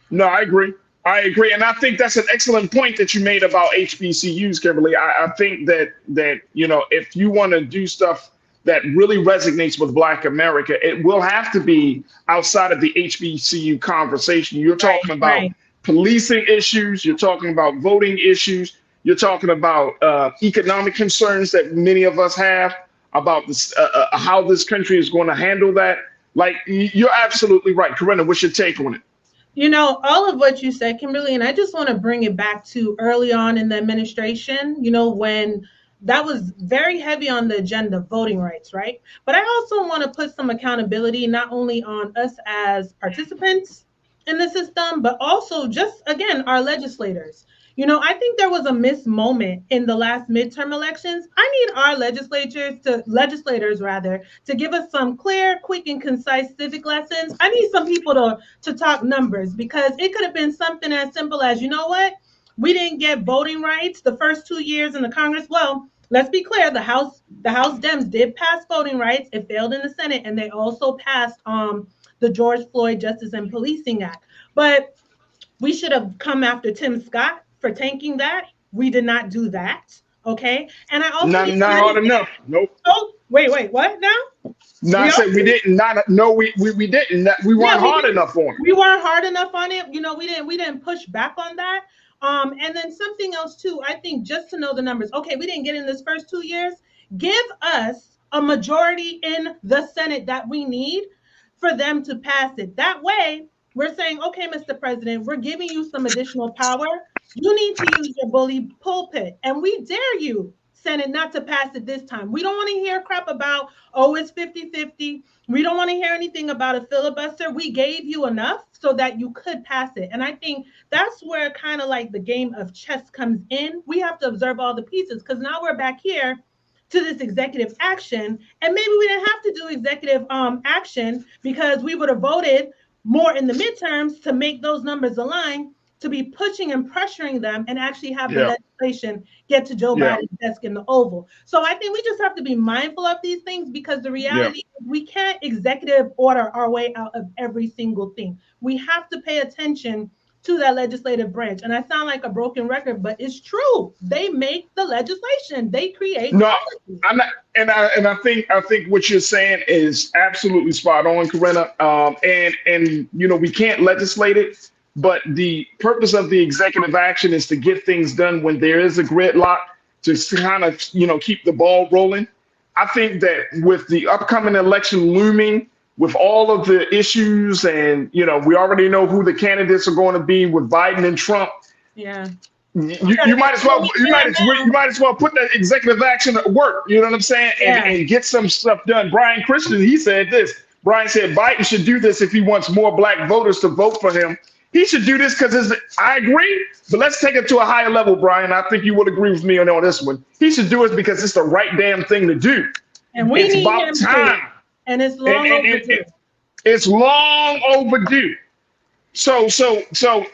No, I agree. And I think that's an excellent point that you made about HBCUs, Kimberly. I think that if you want to do stuff that really resonates with Black America, it will have to be outside of the HBCU conversation. You're talking about policing issues. You're talking about voting issues. You're talking about economic concerns that many of us have about this, how this country is going to handle that. Like, you're absolutely right. Corinna, what's your take on it? All of what you said, Kimberly, and I just want to bring it back to early on in the administration, when that was very heavy on the agenda, voting rights, right? But I also want to put some accountability, not only on us as participants in the system, but also just, again, our legislators. I think there was a missed moment in the last midterm elections. I need our legislators to give us some clear, quick, and concise civic lessons. I need some people to talk numbers, because it could have been something as simple as, we didn't get voting rights the first 2 years in the Congress. Well, let's be clear, the House Dems did pass voting rights. It failed in the Senate, and they also passed the George Floyd Justice and Policing Act. But we should have come after Tim Scott for tanking that. We did not do that. Okay. And I also not hard enough. Nope. Oh, wait, what now? No, I said we didn't. We didn't. We weren't hard enough on it. We weren't hard enough on it. We didn't push back on that. And then something else too, I think, just to know the numbers. Okay, we didn't get in this first 2 years. Give us a majority in the Senate that we need for them to pass it. That way, we're saying, okay, Mr. President, we're giving you some additional power. You need to use your bully pulpit. And we dare you, Senate, not to pass it this time. We don't want to hear crap about, it's 50-50. We don't want to hear anything about a filibuster. We gave you enough so that you could pass it. And I think that's where kind of like the game of chess comes in. We have to observe all the pieces, because now we're back here to this executive action. And maybe we didn't have to do executive action, because we would have voted more in the midterms to make those numbers align, to be pushing and pressuring them and actually have the legislation get to Joe Biden's desk in the Oval. So I think we just have to be mindful of these things, because the reality is we can't executive order our way out of every single thing. We have to pay attention to that legislative branch. And I sound like a broken record, but it's true. They make the legislation. They create policies. I'm not, and I think what you're saying is absolutely spot on, Corinna. And we can't legislate it, but the purpose of the executive action is to get things done when there is a gridlock, to kind of keep the ball rolling. I think that with the upcoming election looming, with all of the issues, and we already know who the candidates are going to be with Biden and Trump. Yeah. You might as well put that executive action at work. You know what I'm saying? And get some stuff done. Brian Christian, he said this: Brian said Biden should do this if he wants more black voters to vote for him. He should do this because I agree, but let's take it to a higher level, Brian. I think you would agree with me on this one. He should do it because it's the right damn thing to do. And we need him time. And it's long overdue. It's long overdue. So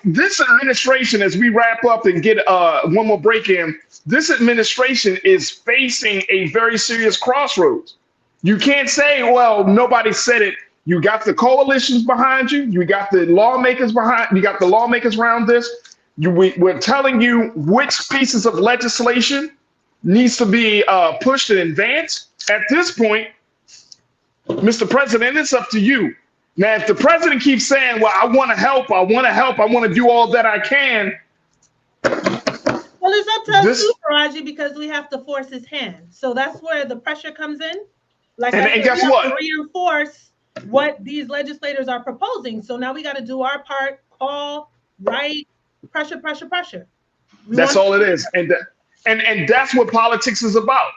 this administration, as we wrap up and get one more break in, this administration is facing a very serious crossroads. You can't say, well, nobody said it. You got the coalitions behind you. You got the lawmakers behind. You got the lawmakers around this. We're telling you which pieces of legislation needs to be pushed and advanced. At this point, Mr. President, it's up to you. Now, if the president keeps saying, well, I want to help, I want to do all that I can. Well, it's up to us too, Farajii, because we have to force his hand. So that's where the pressure comes in. Like and guess what? To reinforce what these legislators are proposing. So now we got to do our part, call, write, pressure. That's all it is. And that's what politics is about.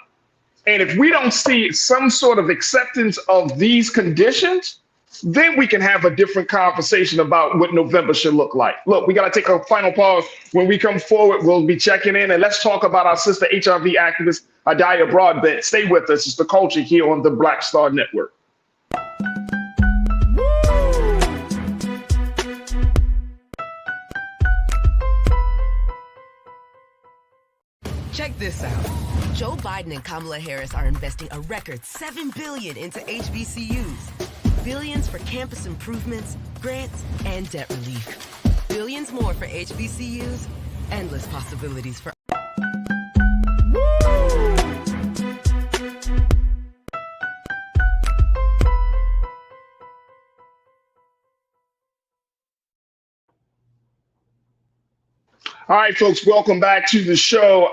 And if we don't see some sort of acceptance of these conditions, then we can have a different conversation about what November should look like. Look, we got to take a final pause. When we come forward, we'll be checking in, and let's talk about our sister HIV activist, Hadaya Broadbent. Stay with us. It's The Culture here on the Black Star Network. Check this out. Joe Biden and Kamala Harris are investing a record $7 billion into HBCUs. Billions for campus improvements, grants, and debt relief. Billions more for HBCUs. Endless possibilities for... All right, folks, welcome back to the show.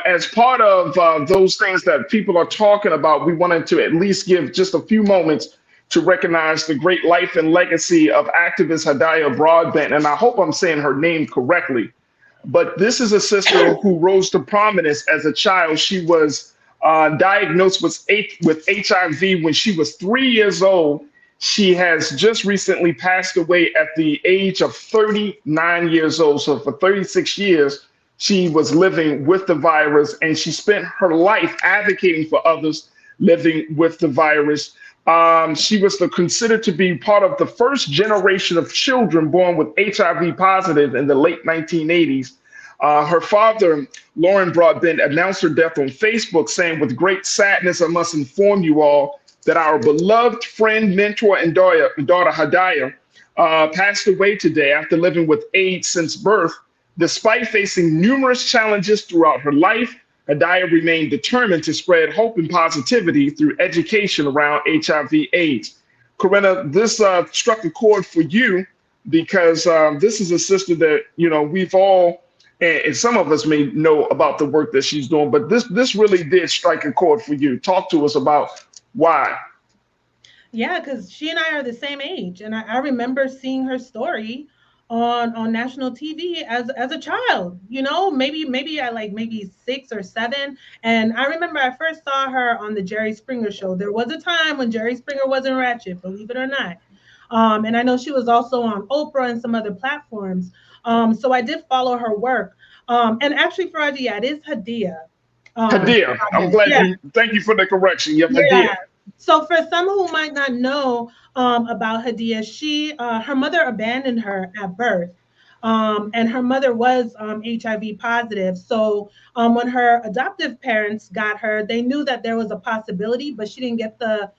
As part of those things that people are talking about, we wanted to at least give just a few moments to recognize the great life and legacy of activist Hadaya Broadbent. And I hope I'm saying her name correctly. But this is a sister who rose to prominence as a child. She was diagnosed with HIV when she was 3 years old. She has just recently passed away at the age of 39 years old. So for 36 years, she was living with the virus, and she spent her life advocating for others living with the virus. She was considered to be part of the first generation of children born with HIV positive in the late 1980s. Her father, Lauren Broadbent, announced her death on Facebook, saying, "With great sadness, I must inform you all that our beloved friend, mentor, and daughter Hadaya passed away today after living with AIDS since birth. Despite facing numerous challenges throughout her life, Hadaya remained determined to spread hope and positivity through education around HIV/AIDS." Corinna, this struck a chord for you because this is a sister that, we've all, and some of us may know about the work that she's doing, but this really did strike a chord for you. Talk to us about why. Yeah, because she and I are the same age, and I remember seeing her story on national TV as a child. Maybe I maybe 6 or 7, and I remember I first saw her on the Jerry Springer show. There was a time when Jerry Springer wasn't ratchet, believe it or not, and I know she was also on Oprah and some other platforms. So I did follow her work, and actually, Farajii, yeah, it is Hadaya. Hadaya. I'm glad thank you for the correction. Yep, Hadaya. Yeah. So for some who might not know about Hadaya, her mother abandoned her at birth, and her mother was HIV positive. So when her adoptive parents got her, they knew that there was a possibility, but she didn't get the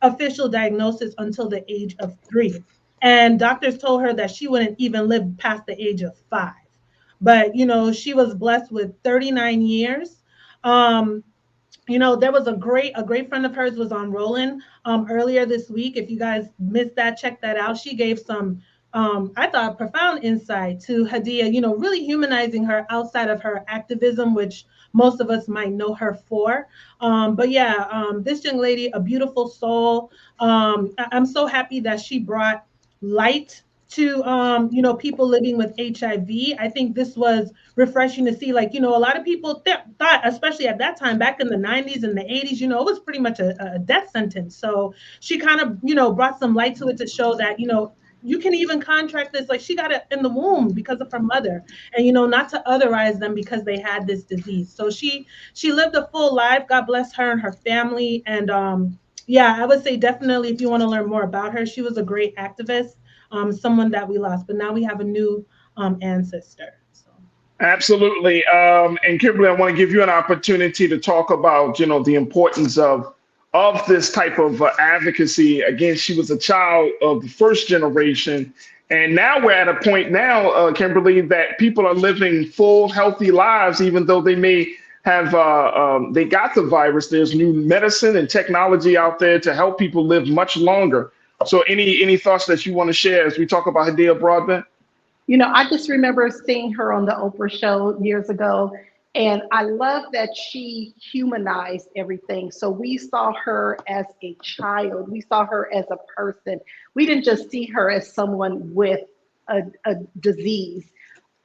official diagnosis until the age of 3. And doctors told her that she wouldn't even live past the age of 5. But, she was blessed with 39 years. There was a great friend of hers was on Roland earlier this week. If you guys missed that, check that out. She gave some, I thought, profound insight to Hadaya, really humanizing her outside of her activism, which most of us might know her for. But yeah, this young lady, a beautiful soul. I'm so happy that she brought light to you know, people living with HIV. I think this was refreshing to see. Like, you know, a lot of people thought, especially at that time, back in the 90s and the 80s, you know, it was pretty much a death sentence. So she kind of, you know, brought some light to it to show that, you know, you can even contract this. Like, she got it in the womb because of her mother, and, you know, not to otherize them because they had this disease. So she lived a full life. God bless her and her family. And yeah, I would say definitely, if you want to learn more about her, she was a great activist, someone that we lost, but now we have a new ancestor. So. Absolutely. And Kimberly, I want to give you an opportunity to talk about, you know, the importance of this type of advocacy. Again, she was a child of the first generation. And now we're at a point now, Kimberly, that people are living full, healthy lives, even though they may have they got the virus. There's new medicine and technology out there to help people live much longer. So any thoughts that you want to share as we talk about Hadea Broadbent? You know, I just remember seeing her on the Oprah show years ago, and I love that she humanized everything. So we saw her as a child. We saw her as a person. We didn't just see her as someone with a disease.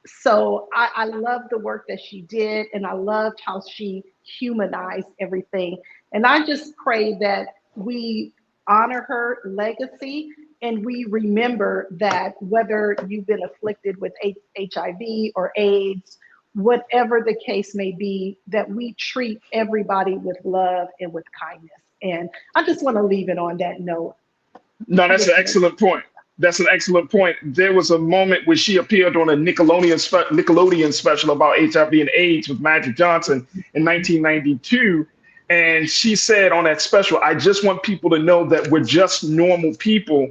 So I love the work that she did, and I loved how she humanized everything. And I just pray that we honor her legacy, and we remember that whether you've been afflicted with HIV or AIDS, whatever the case may be, that we treat everybody with love and with kindness. And I just want to leave it on that note. No, that's an excellent point. That's an excellent point. There was a moment where she appeared on a Nickelodeon special about HIV and AIDS with Magic Johnson in 1992. And she said on that special, "I just want people to know that we're just normal people."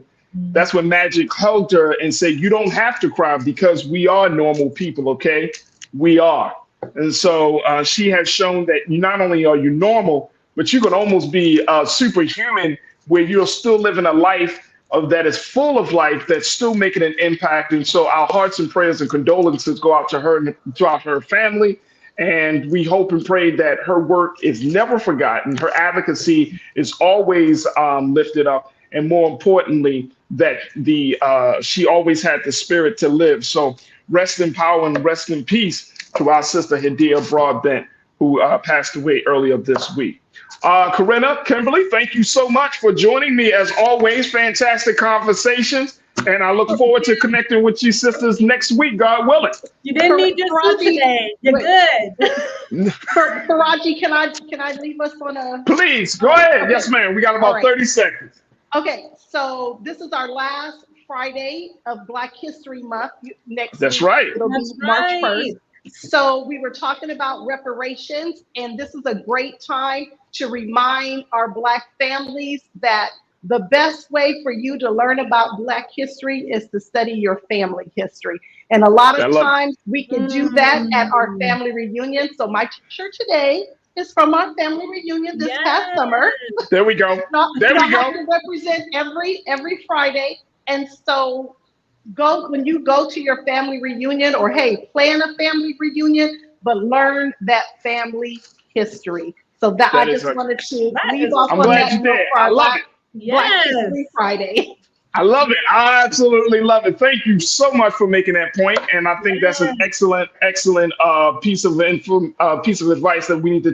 That's when Magic hugged her and said, "You don't have to cry because we are normal people, okay? We are." And so she has shown that not only are you normal, but you can almost be superhuman, where you're still living a life that is full of life, that's still making an impact. And so our hearts and prayers and condolences go out to her and throughout her family. And we hope and pray that her work is never forgotten. Her advocacy is always lifted up. And more importantly, that she always had the spirit to live. So rest in power and rest in peace to our sister Hadea Broadbent, who passed away earlier this week. Corinna, Kimberly, thank you so much for joining me. As always, fantastic conversations. And I look forward to connecting with you sisters next week, God willing. You didn't need your suit today. You're good. Farajii, can I leave us on a... Please, go ahead. Okay. Yes, ma'am. We got about 30 seconds. Okay, so this is our last Friday of Black History Month. Next That's week, right. It'll be March 1st. So we were talking about reparations, and this is a great time to remind our Black families that the best way for you to learn about Black history is to study your family history. And a lot of times we can do that at our family reunion. So my t-shirt today is from our family reunion this past summer. There we go. There we go. I have to represent every Friday. And so when you go to your family reunion, or hey, plan a family reunion, but learn that family history. So that I just wanted to leave off on that note for our Black History Friday. I love it. I absolutely love it. Thank you so much for making that point. And I think that's an excellent piece of advice that we need to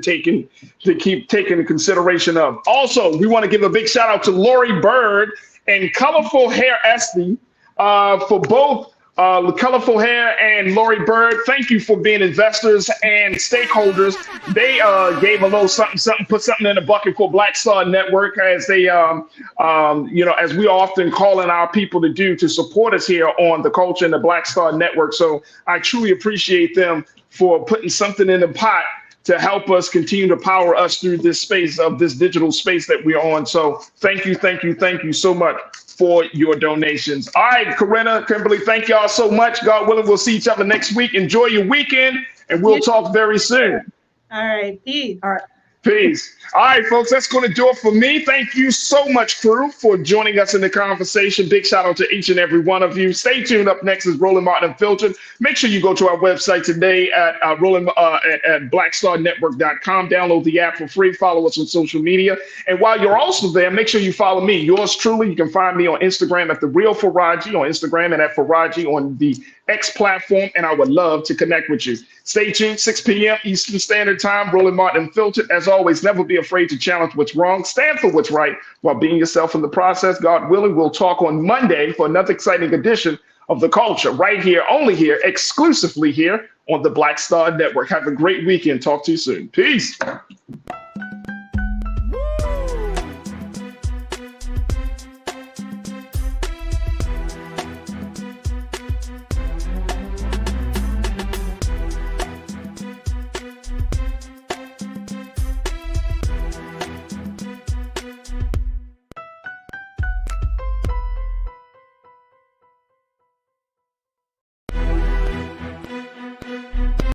keep taking into consideration of. Also, we want to give a big shout out to Lori Bird and Colorful Hair Esty for both Colorful Hair and Lori Bird. Thank you for being investors and stakeholders. They gave a little something, put something in the bucket for Black Star Network, as they, as we often call in our people to do, to support us here on the culture and the Black Star Network. So I truly appreciate them for putting something in the pot to help us continue to power us through this space of this digital space that we're on. So thank you so much for your donations. All right, Corinna, Kimberly, thank y'all so much. God willing, we'll see each other next week. Enjoy your weekend, and we'll talk very soon. All right, peace. All right. Peace. All right, folks, that's going to do it for me. Thank you so much, crew, for joining us in the conversation. Big shout out to each and every one of you. Stay tuned. Up next is Roland Martin Unfiltered. Make sure you go to our website today at blackstarnetwork.com. Download the app for free. Follow us on social media. And while you're also there, make sure you follow me. Yours truly. You can find me on Instagram at The Real Farajii on Instagram and at Farajii on the X platform. And I would love to connect with you. Stay tuned. 6 p.m. Eastern Standard Time. Roland Martin Unfiltered. As always, never be afraid to challenge what's wrong. Stand for what's right while being yourself in the process. God willing, we'll talk on Monday for another exciting edition of The Culture right here, only here, exclusively here on the Black Star Network. Have a great weekend. Talk to you soon. Peace.